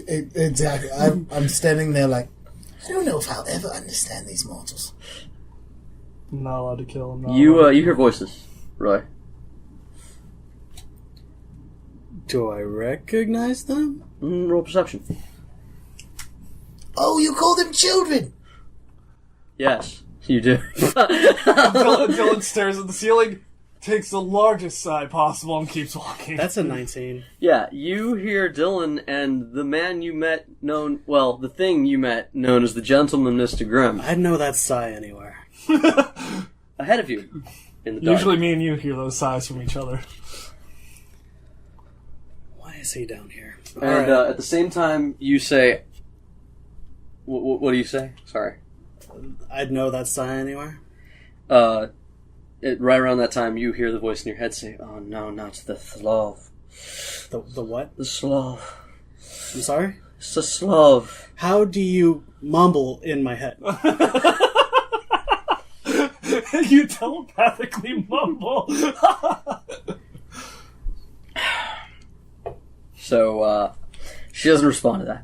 Exactly. I'm standing there like, I don't know if I'll ever understand these mortals. I'm not allowed to kill him. You hear voices, Roy. Do I recognize them? Roll perception. Oh, you call them children! Yes, you do. Dillon stares at the ceiling, takes the largest sigh possible, and keeps walking. That's a 19. Yeah, you hear Dillon and the man you met the thing you met known as the Gentleman Mr. Grimm. I'd know that sigh anywhere. Ahead of you. in the dark. Usually me and you hear those sighs from each other. Why is he down here? And at the same time, you say... What do you say? Sorry. I'd know that sign anywhere. Right around that time, you hear the voice in your head say, "Oh no, not the Slav. The what? The Slav. I'm sorry? It's the Slav." How do you mumble in my head? You telepathically mumble. So, she doesn't respond to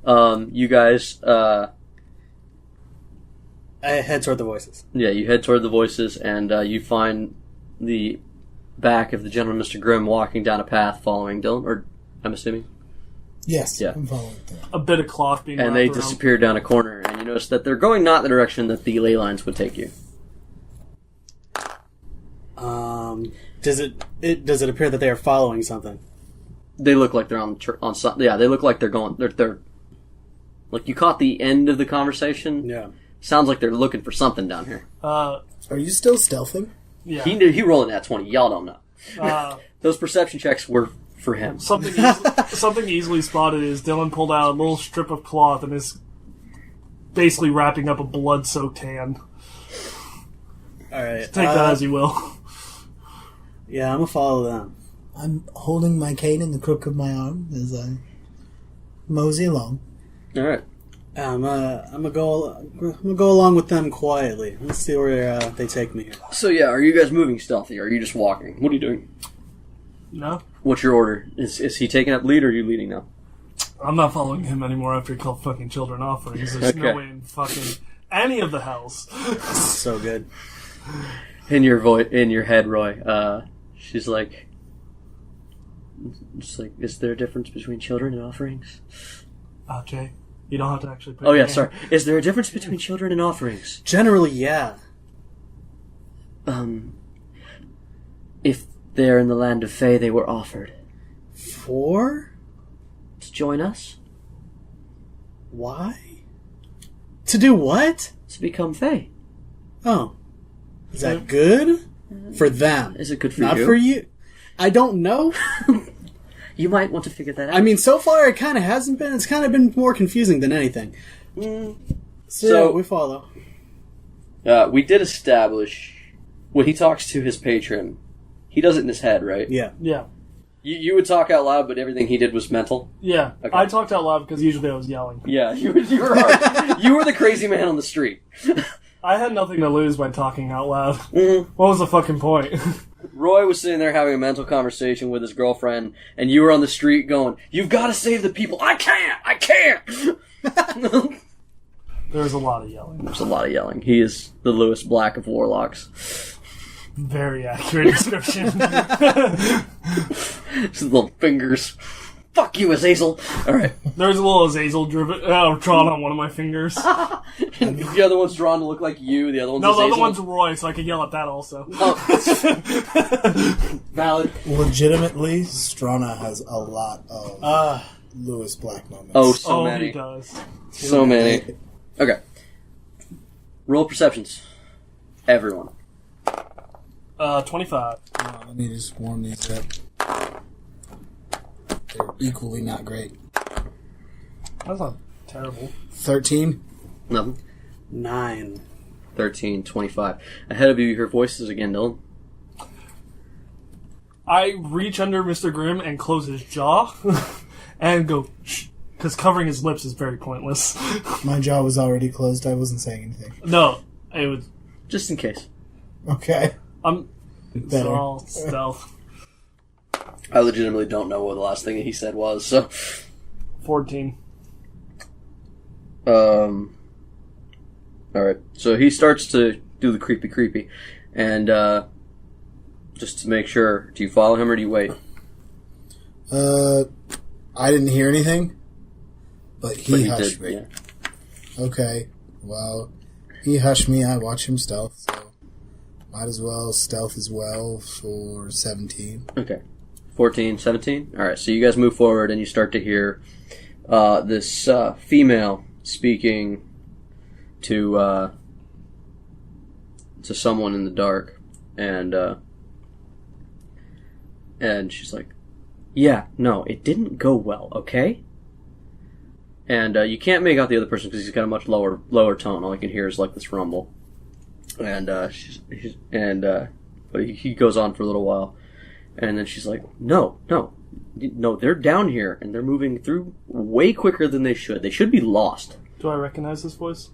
that. You guys, I head toward the voices. yeah, you head toward the voices, and you find the back of the gentleman, Mr. Grimm, walking down a path following Dillon, or I'm assuming. Yes, Yeah. I'm following that. A bit of cloth being And wrapped they around. disappear down a corner, and you notice that they're going not the direction that the ley lines would take you. Does it appear that they are following something? They look like they're on some. Yeah, they look like they're going. They're like you caught the end of the conversation. Yeah. Sounds like they're looking for something down here. Are you still stealthing? Yeah. He rolled in that 20. Y'all don't know. Uh, Those perception checks were for him. something easily spotted is Dillon pulled out a little strip of cloth and is basically wrapping up a blood-soaked hand. All right. Take that as you will. Yeah, I'm gonna follow them. I'm holding my cane in the crook of my arm as I mosey along. All right. I'm gonna go along with them quietly. Let's see where they take me here. So yeah, are you guys moving stealthy, or are you just walking? What are you doing? No? What's your order? Is he taking up lead, or are you leading now? I'm not following him anymore after he called fucking children offerings. There's Okay. no way in fucking any of the hells. So good. In your head, Roy. She's like, just like, is there a difference between children and offerings? Jay, you don't have to actually put Oh your yeah, name. sorry. Is there a difference between children and offerings? Generally, yeah. If they're in the land of Fae, they were offered For to join us, why? To do what? to become Fae. Oh, is that good for them? Is it good for Not you? for you. I don't know. You might want to figure that out. I mean, so far it kind of hasn't been. It's kind of been more confusing than anything. So we follow. We did establish when he talks to his patron, he does it in his head, right? Yeah. Yeah. You would talk out loud, but everything he did was mental. Yeah. Okay. I talked out loud because usually I was yelling. Yeah, you were you were the crazy man on the street. I had nothing to lose by talking out loud. Mhm. What was the fucking point? Roy was sitting there having a mental conversation with his girlfriend, and you were on the street going, "You've got to save the people." I can't. There was a lot of yelling. There's a lot of yelling. He is the Lewis Black of warlocks. Very accurate description. His little fingers. Fuck you, Azazel. All right. There's a little Azazel drawn on one of my fingers. The other one's drawn to look like you. The other one's No, the Azazel. other one's Roy, so I can yell at that also. Oh. Valid. Legitimately, Strana has a lot of Lewis Black moments. Oh, so Oh, many. he does. So many. Okay. Roll perceptions. Everyone. 25. Let me just warm these up. They're equally not great. That's not terrible. 13. Nothing. 9. 13, 25. Ahead of you, you hear voices again, Dillon. I reach under Mr. Grimm and close his jaw and go, shh, because covering his lips is very pointless. My jaw was already closed. I wasn't saying anything. No, it was. Just in case. Okay. It's Better. all stealth. I legitimately don't know what the last thing he said was, so... 14. Alright, so he starts to do the creepy, and, just to make sure, do you follow him or do you wait? I didn't hear anything, but he But hushed did, me. yeah. Okay. Well, he hushed me. I watch him stealth, so might as well stealth as well for 17. Okay. 14, 17? Alright, so you guys move forward and you start to hear this female speaking to to someone in the dark, and she's like, "Yeah, no, it didn't go well, okay?" And you can't make out the other person because he's got a much lower tone. All you can hear is like this rumble, and but he goes on for a little while, and then she's like, "No, they're down here and they're moving through way quicker than they should. They should be lost." Do I recognize this voice?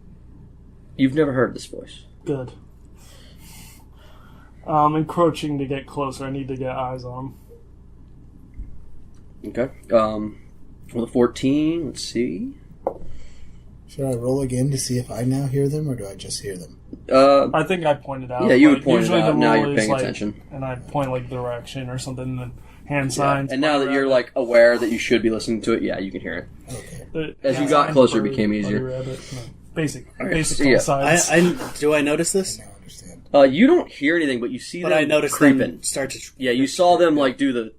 You've never heard this voice. Good. I'm encroaching to get closer. I need to get eyes on him. Okay. With a 14, let's see. Should I roll again to see if I now hear them, or do I just hear them? I think I pointed out. Yeah, you would point it out. Now you're paying attention. And I'd point like the direction or something, and hand signs. And now that you're like aware that you should be listening to it, yeah, you can hear it. Okay. As you got closer, it became easier. Basic Yeah. signs. Do I notice this? Now I understand. You don't hear anything, but you see But them I noticed creeping. them start to. Yeah, you saw them like do the.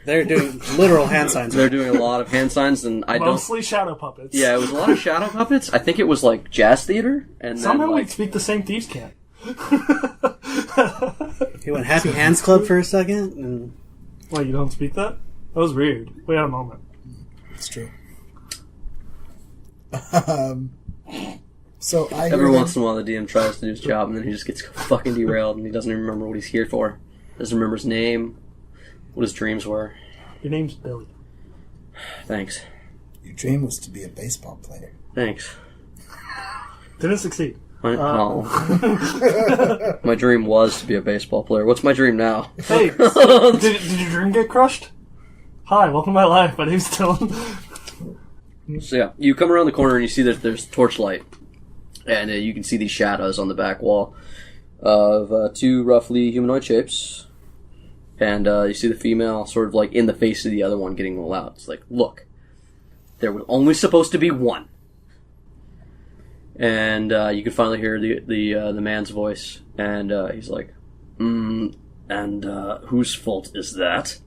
They're doing literal hand signs. They're doing a lot of hand signs, and I don't. Mostly shadow puppets. Yeah, it was a lot of shadow puppets. I think it was like jazz theater, and Somehow then we like speak the same thieves can't. He went Happy Hands Club for a second, and Wait, you don't speak that? That was weird. Wait a moment. It's true. So I every hear once them. in a while the DM tries to do his job, and then he just gets fucking derailed, and he doesn't even remember what he's here for. Doesn't remember his name, what his dreams were. Your name's Billy. Thanks. Your dream was to be a baseball player. Thanks. Didn't succeed. My dream was to be a baseball player. What's my dream now? Hey, did your dream get crushed? Hi, welcome to my life. My name's Dillon. So yeah, you come around the corner and you see that there's torchlight, and you can see these shadows on the back wall of two roughly humanoid shapes, and you see the female sort of like in the face of the other one getting loud. It's like, look, there was only supposed to be one. And you can finally hear the man's voice, and he's like, whose fault is that?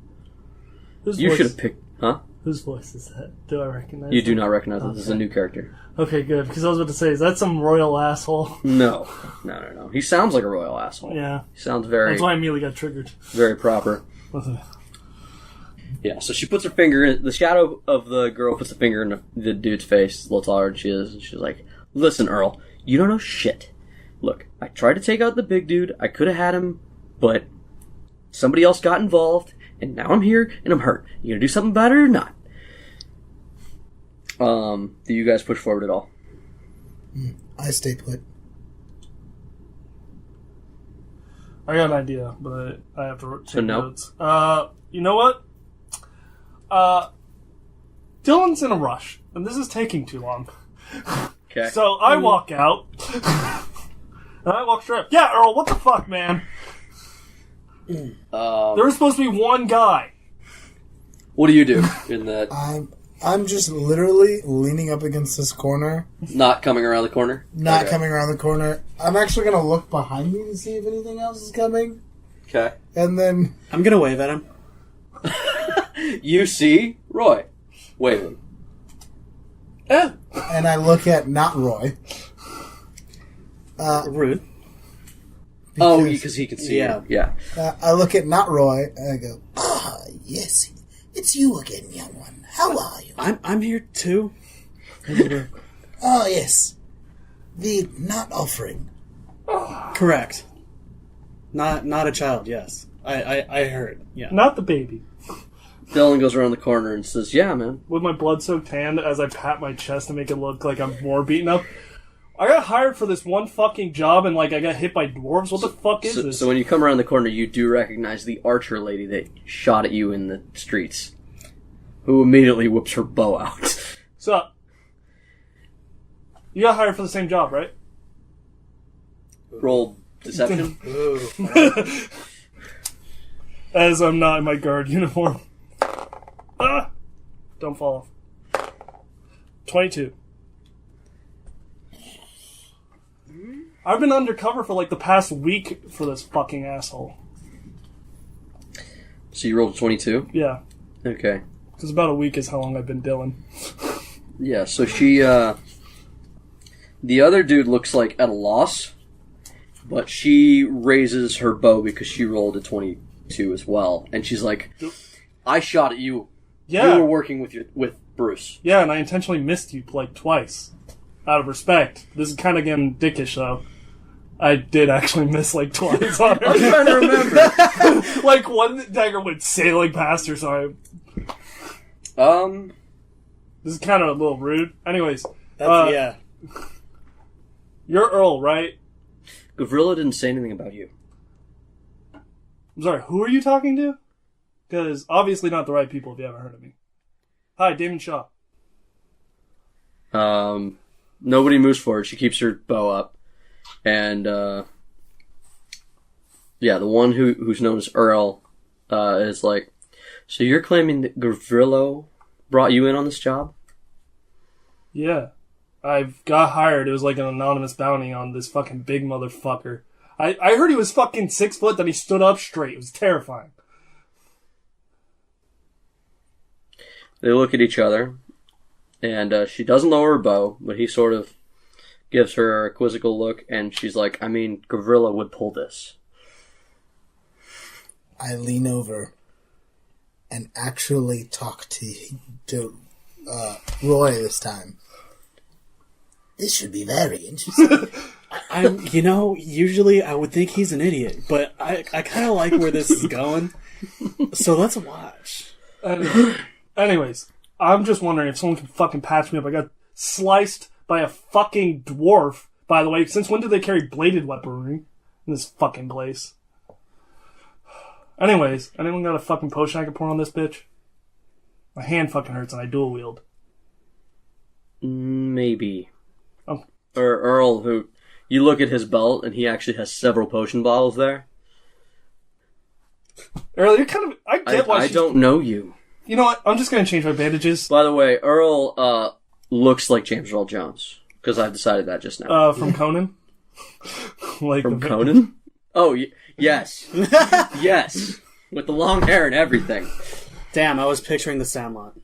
You should have picked, huh? Whose voice is that? Do I recognize You do him? not recognize it. This is a new character. Okay, good. Because I was about to say, is that some royal asshole? No. He sounds like a royal asshole. Yeah. He sounds very, That's why I immediately got triggered. very proper. Yeah, so she puts her finger in, the shadow of the girl puts a finger in the dude's face, a little taller than she is, and she's like, listen, Earl, you don't know shit. Look, I tried to take out the big dude, I could have had him, but somebody else got involved, and now I'm here, and I'm hurt. You gonna do something about it or not? Do you guys push forward at all? I stay put. I got an idea, but I have to take no? notes. You know what? Dylan's in a rush, and this is taking too long. Okay. So I walk out, and I walk straight up. Yeah, Earl, what the fuck, man? There was supposed to be one guy. What do you do in that? I'm just literally leaning up against this corner, Not coming around the corner? not Okay. coming around the corner. I'm actually gonna look behind me to see if anything else is coming, Okay. and then I'm gonna wave at him. You see Roy waving. Oh, and I look at not Roy. rude. Because he can see Yeah. you. Yeah. I look at not Roy, and I go, yes, it's you again, young one. How are you? I'm here too. Oh, yes. The not offering. Correct. Not a child. Yes, I heard. Yeah. Not the baby. Dillon goes around the corner and says, yeah, man. With my blood-soaked hand, as I pat my chest to make it look like I'm more beaten up. I got hired for this one fucking job, and like I got hit by dwarves. What the fuck is this? So when you come around the corner, you do recognize the archer lady that shot at you in the streets, who immediately whips her bow out. So, you got hired for the same job, right? Roll deception. As I'm not in my guard uniform. Don't fall off. 22. I've been undercover for like the past week for this fucking asshole. So you rolled a 22? Yeah. Okay. Because about a week is how long I've been Dillon. Yeah, so she, The other dude looks like at a loss, but she raises her bow because she rolled a 22 as well, and she's like, "I shot at you. Yeah. You were working with Bruce." Yeah, and I intentionally missed you, like, twice. Out of respect. This is kind of getting dickish, though. I did actually miss, like, twice on her. I'm trying to remember. Like, one dagger went sailing past her, so This is kind of a little rude. Anyways. Yeah. You're Earl, right? Gavrila didn't say anything about you. I'm sorry, who are you talking to? Because obviously not the right people if you haven't heard of me. Hi, Damon Shaw. Nobody moves forward. She keeps her bow up. And, yeah, the one who's known as Earl, is like, "So you're claiming that Gavrilo brought you in on this job?" Yeah. I got hired. It was like an anonymous bounty on this fucking big motherfucker. I heard he was fucking 6 foot, then he stood up straight. It was terrifying. They look at each other, and she doesn't lower her bow, but he sort of gives her a quizzical look, and she's like, "I mean, Gavrila would pull this." I lean over and actually talk to Roy this time. This should be very interesting. Usually I would think he's an idiot, but I kind of like where this is going. So let's watch. Anyways, I'm just wondering if someone can fucking patch me up. I got sliced by a fucking dwarf, by the way. Since when do they carry bladed weaponry in this fucking place? Anyways, anyone got a fucking potion I can pour on this bitch? My hand fucking hurts and I dual wield. Maybe. Oh. Or Earl, who... You look at his belt, and he actually has several potion bottles there. Earl, you're kind of... I don't know you. You know what? I'm just going to change my bandages. By the way, Earl looks like James Earl Jones, because I've decided that just now. From Conan? From Conan? Oh, yes. Yes. With the long hair and everything. Damn, I was picturing the Sandlot.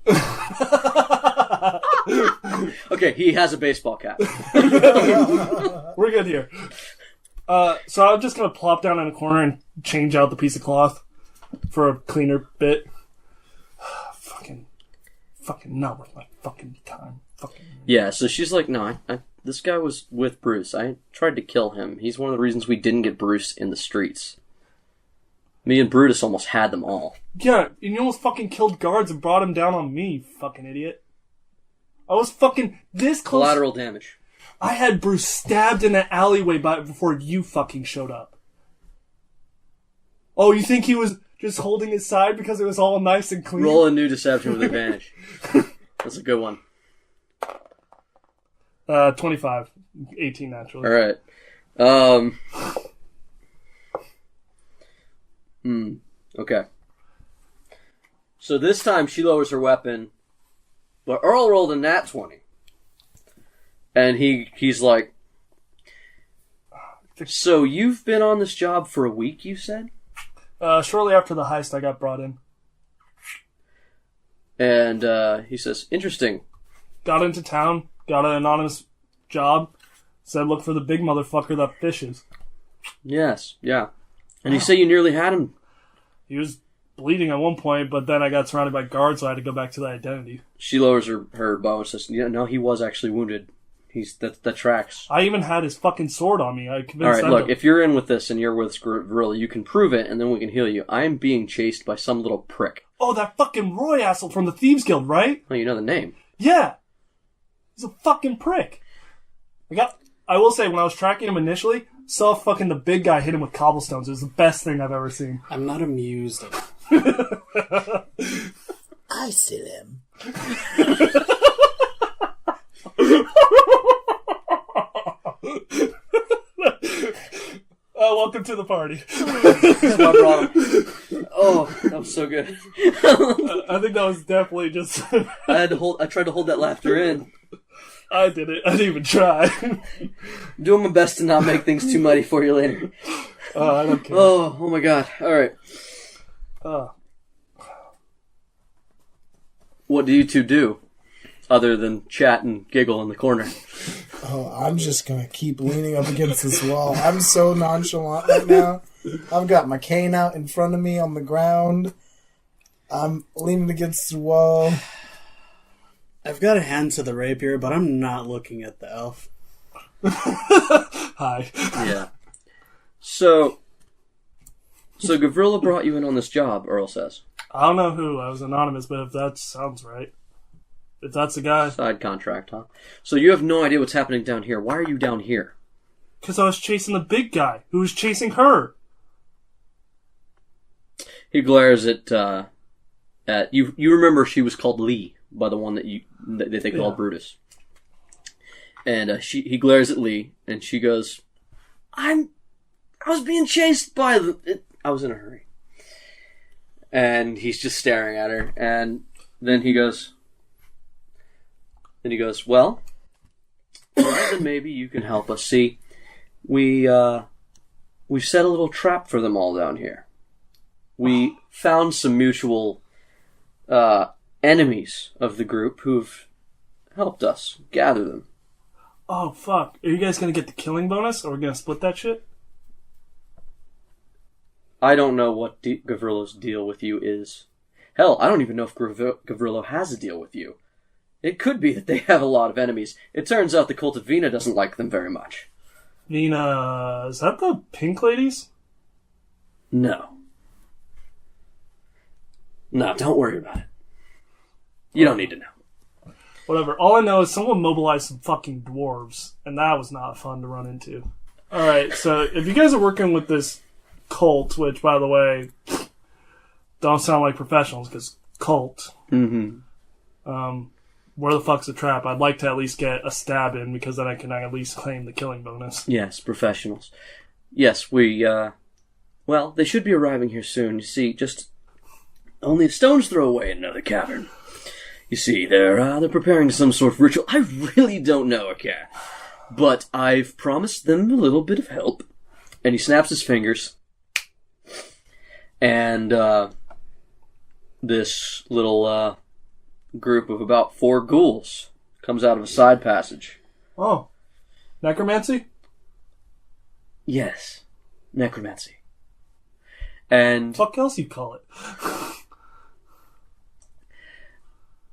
Okay, he has a baseball cap. We're good here. So I'm just going to plop down in a corner and change out the piece of cloth for a cleaner bit. Fucking not worth my fucking time. Yeah, so she's like, "No, this guy was with Bruce. I tried to kill him. He's one of the reasons we didn't get Bruce in the streets. Me and Brutus almost had them all." Yeah, and you almost fucking killed guards and brought him down on me, you fucking idiot. I was fucking this close. Collateral damage. I had Bruce stabbed in the alleyway before you fucking showed up. Oh, you think he was just holding his side because it was all nice and clean? Roll a new deception with advantage. That's a good one. 25. 18 naturally. Alright. Okay. So this time she lowers her weapon, but Earl rolled a nat 20. And he's like, "So you've been on this job for a week, you said?" Shortly after the heist, I got brought in. And he says, "Interesting." Got into town, got an anonymous job, said look for the big motherfucker that fishes. Yes, yeah. And you say you nearly had him. He was bleeding at one point, but then I got surrounded by guards, so I had to go back to the identity. She lowers her bow and says, "Yeah, no, he was actually wounded. That tracks." I even had his fucking sword on me. I convinced Alright, them look, to... if you're in with this and you're with Gorilla, you can prove it, and then we can heal you. I am being chased by some little prick. Oh, that fucking Roy asshole from the Thieves Guild, right? Oh, you know the name. Yeah. He's a fucking prick. I will say, when I was tracking him initially, saw fucking the big guy hit him with cobblestones. It was the best thing I've ever seen. I'm not amused. I still am. Welcome to the party. That's why I brought him. Oh, that was so good. I think that was definitely just... I tried to hold that laughter in. I did it. I didn't even try. I'm doing my best to not make things too muddy for you later. I don't care. Oh my god. Alright. What do you two do? other than chat and giggle in the corner. Oh, I'm just gonna keep leaning up against this wall. I'm so nonchalant right now. I've got my cane out in front of me on the ground. I'm leaning against the wall. I've got a hand to the rapier, but I'm not looking at the elf. Hi. Yeah. So Gavrila brought you in on this job, Earl says. I don't know who. I was anonymous, but if that sounds right. If that's the guy. Side contract, huh? So you have no idea what's happening down here. Why are you down here? Because I was chasing the big guy who was chasing her. He glares at you. You remember she was called Lee by the one that they called Brutus. And he glares at Lee, and she goes, I was being chased by I was in a hurry. And he's just staring at her, and then he goes, well, then maybe you can help us. See, we've set a little trap for them all down here. We found some mutual enemies of the group who've helped us gather them. Oh, fuck. Are you guys going to get the killing bonus, or are we going to split that shit? I don't know what Gavrilo's deal with you is. Hell, I don't even know if Gavrilo has a deal with you. It could be that they have a lot of enemies. It turns out the cult of Vina doesn't like them very much. Vina... Is that the pink ladies? No. No, don't worry about it. You don't need to know. Whatever. All I know is someone mobilized some fucking dwarves, and that was not fun to run into. Alright, so if you guys are working with this cult, which, by the way, don't sound like professionals, because cult. Mm-hmm. Where the fuck's the trap? I'd like to at least get a stab in, because then I can at least claim the killing bonus. Yes, professionals. Yes, well, they should be arriving here soon. You see, just only a stone's throw away in another cavern. You see, they're preparing some sort of ritual. I really don't know, okay? But I've promised them a little bit of help. And he snaps his fingers. And this little group of about 4 ghouls comes out of a side passage. Oh. Necromancy? Yes. Necromancy. And Fuck else you call it?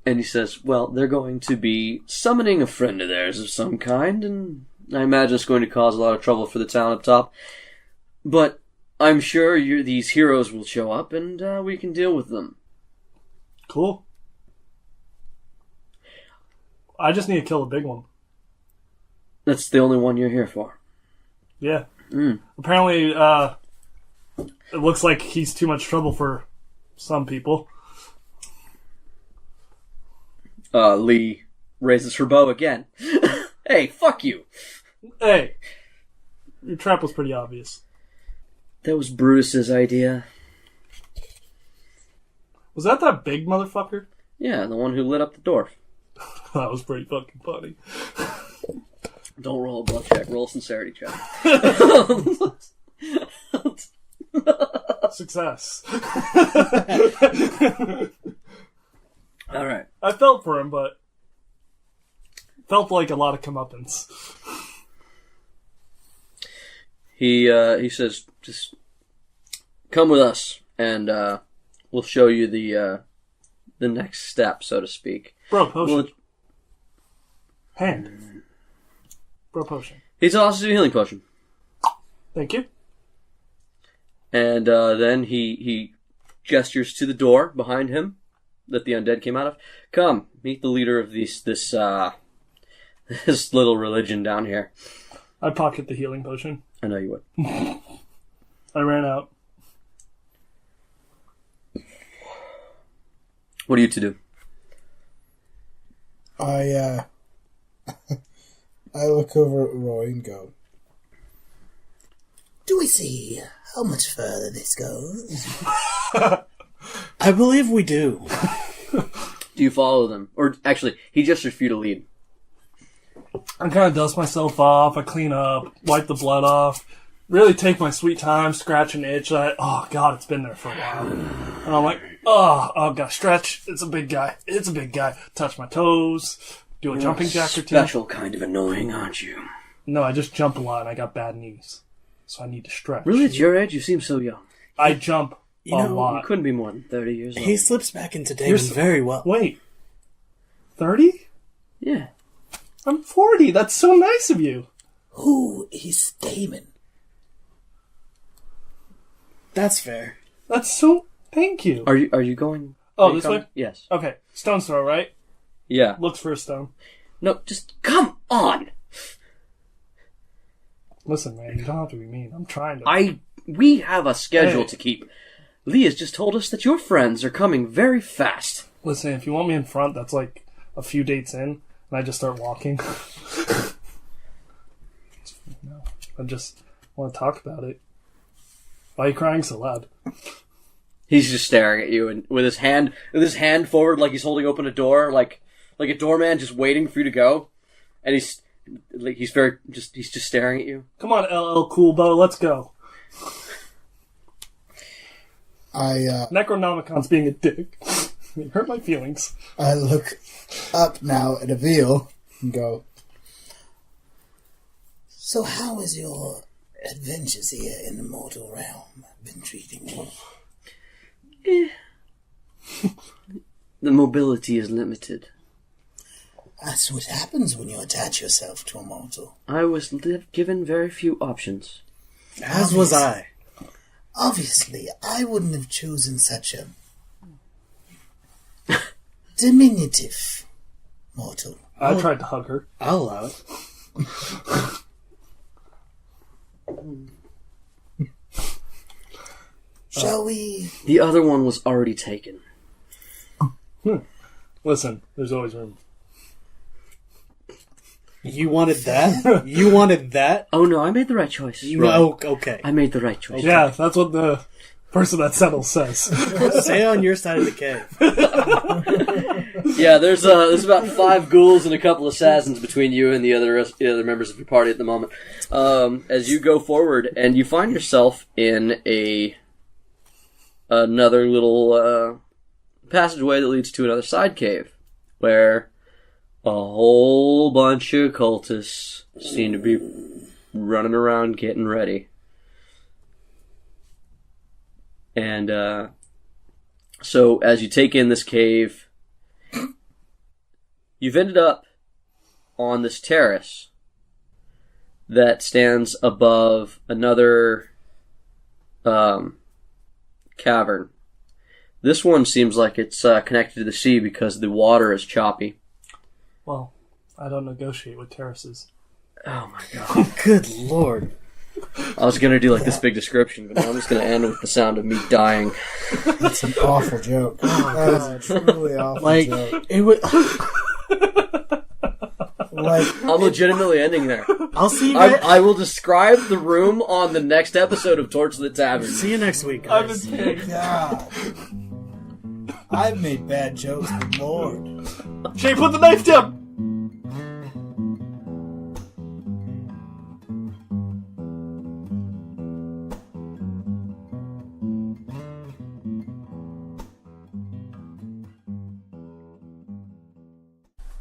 And he says, well, they're going to be summoning a friend of theirs of some kind, and I imagine it's going to cause a lot of trouble for the town up top. But I'm sure these heroes will show up, and we can deal with them. Cool. I just need to kill a big one. That's the only one you're here for. Yeah. Mm. Apparently, it looks like he's too much trouble for some people. Lee raises her bow again. Hey, fuck you! Hey! Your trap was pretty obvious. That was Brutus's idea. Was that big motherfucker? Yeah, the one who lit up the dwarf. That was pretty fucking funny. Don't roll a bluff check, roll a sincerity check. Success. Alright. I felt for him, but felt like a lot of comeuppance. He says, just come with us, and we'll show you the next step, so to speak. Bro, potion. Hand. Bro, potion. He tosses you a healing potion. Thank you. And then he gestures to the door behind him that the undead came out of. Come, meet the leader of this little religion down here. I pocket the healing potion. I know you would. I ran out. What are you to do? I look over at Roy and go, do we see how much further this goes? I believe we do. Do you follow them? Or actually, he gestures for you to lead. I kind of dust myself off. I clean up, wipe the blood off, really take my sweet time, scratch an itch. Oh, God, it's been there for a while. And I'm like, Oh, gotta stretch. It's a big guy. Touch my toes. Do a jumping jack or two. Special kind of annoying, aren't you? No, I just jump a lot and I got bad knees. So I need to stretch. Really? At your age? You seem so young. I jump a You lot. couldn't be more than 30 years old. He slips back into Damon very well. Wait. 30? Yeah. I'm 40. That's so nice of you. Who is Damon? That's fair. That's so... Thank you. Are you going? Oh, are you this coming? way? Yes. Okay. Stone's throw, right? Yeah. Looks for a stone. No, just come on. Listen, man, you don't have to be mean. I'm trying to... We have a schedule Hey. to keep. Lee has just told us that your friends are coming very fast. Listen, if you want me in front, that's like a few dates in, and I just start walking. No, I just want to talk about it. Why are you crying so loud? He's just staring at you, and with his hand forward, like he's holding open a door, like a doorman just waiting for you to go. And he's just staring at you. Come on, LL Cool Bo, let's go. Necronomicon's being a dick. It hurt my feelings. I look up now at Avil and go, so how has your adventures here in the mortal realm been treating you? The mobility is limited. That's what happens when you attach yourself to a mortal. I was given very few options. As was I. Obviously, I wouldn't have chosen such a diminutive mortal. I tried to hug her. I'll allow it. Shall we? The other one was already taken. Listen, there's always room. You wanted that? You wanted that? Oh no, I made the right choice. No, okay. I made the right choice. Yeah, that's what the person that settles says. Stay on your side of the cave. Yeah, there's about 5 ghouls and a couple of assassins between you and the other members of your party at the moment. As you go forward, and you find yourself in another little passageway that leads to another side cave, where a whole bunch of cultists seem to be running around getting ready. And so as you take in this cave, you've ended up on this terrace that stands above another cavern. This one seems like it's connected to the sea because the water is choppy. Well, I don't negotiate with terraces. Oh my god. Good lord. I was going to do like this big description, but now I'm just going to end with the sound of me dying. That's an awful joke. That is a truly awful joke. It would. I'm legitimately ending there. I'll see you guys. I will describe the room on the next episode of Torchlit Tavern. See you next week, I'm guys. a pig. God. I've made bad jokes, but Lord. Shay, put the knife down!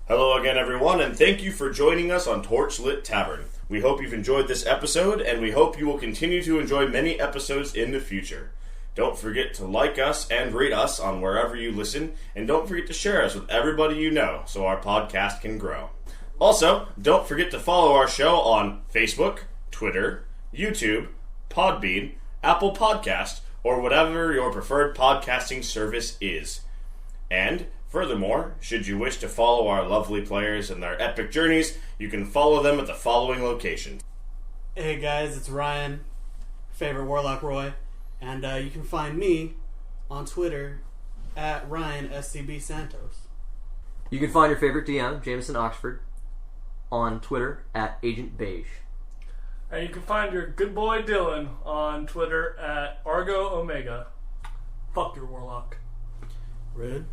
Hello again, everyone, and thank you for joining us on Torchlit Tavern. We hope you've enjoyed this episode, and we hope you will continue to enjoy many episodes in the future. Don't forget to like us and rate us on wherever you listen, and don't forget to share us with everybody you know so our podcast can grow. Also, don't forget to follow our show on Facebook, Twitter, YouTube, Podbean, Apple Podcast, or whatever your preferred podcasting service is. And furthermore, should you wish to follow our lovely players and their epic journeys, you can follow them at the following locations. Hey guys, it's Ryan, favorite Warlock Roy, and you can find me on Twitter at RyanSCBSantos. You can find your favorite DM, Jameson Oxford, on Twitter at Agent Beige. And you can find your good boy Dillon on Twitter at Argo Omega. Fuck your warlock. Rude.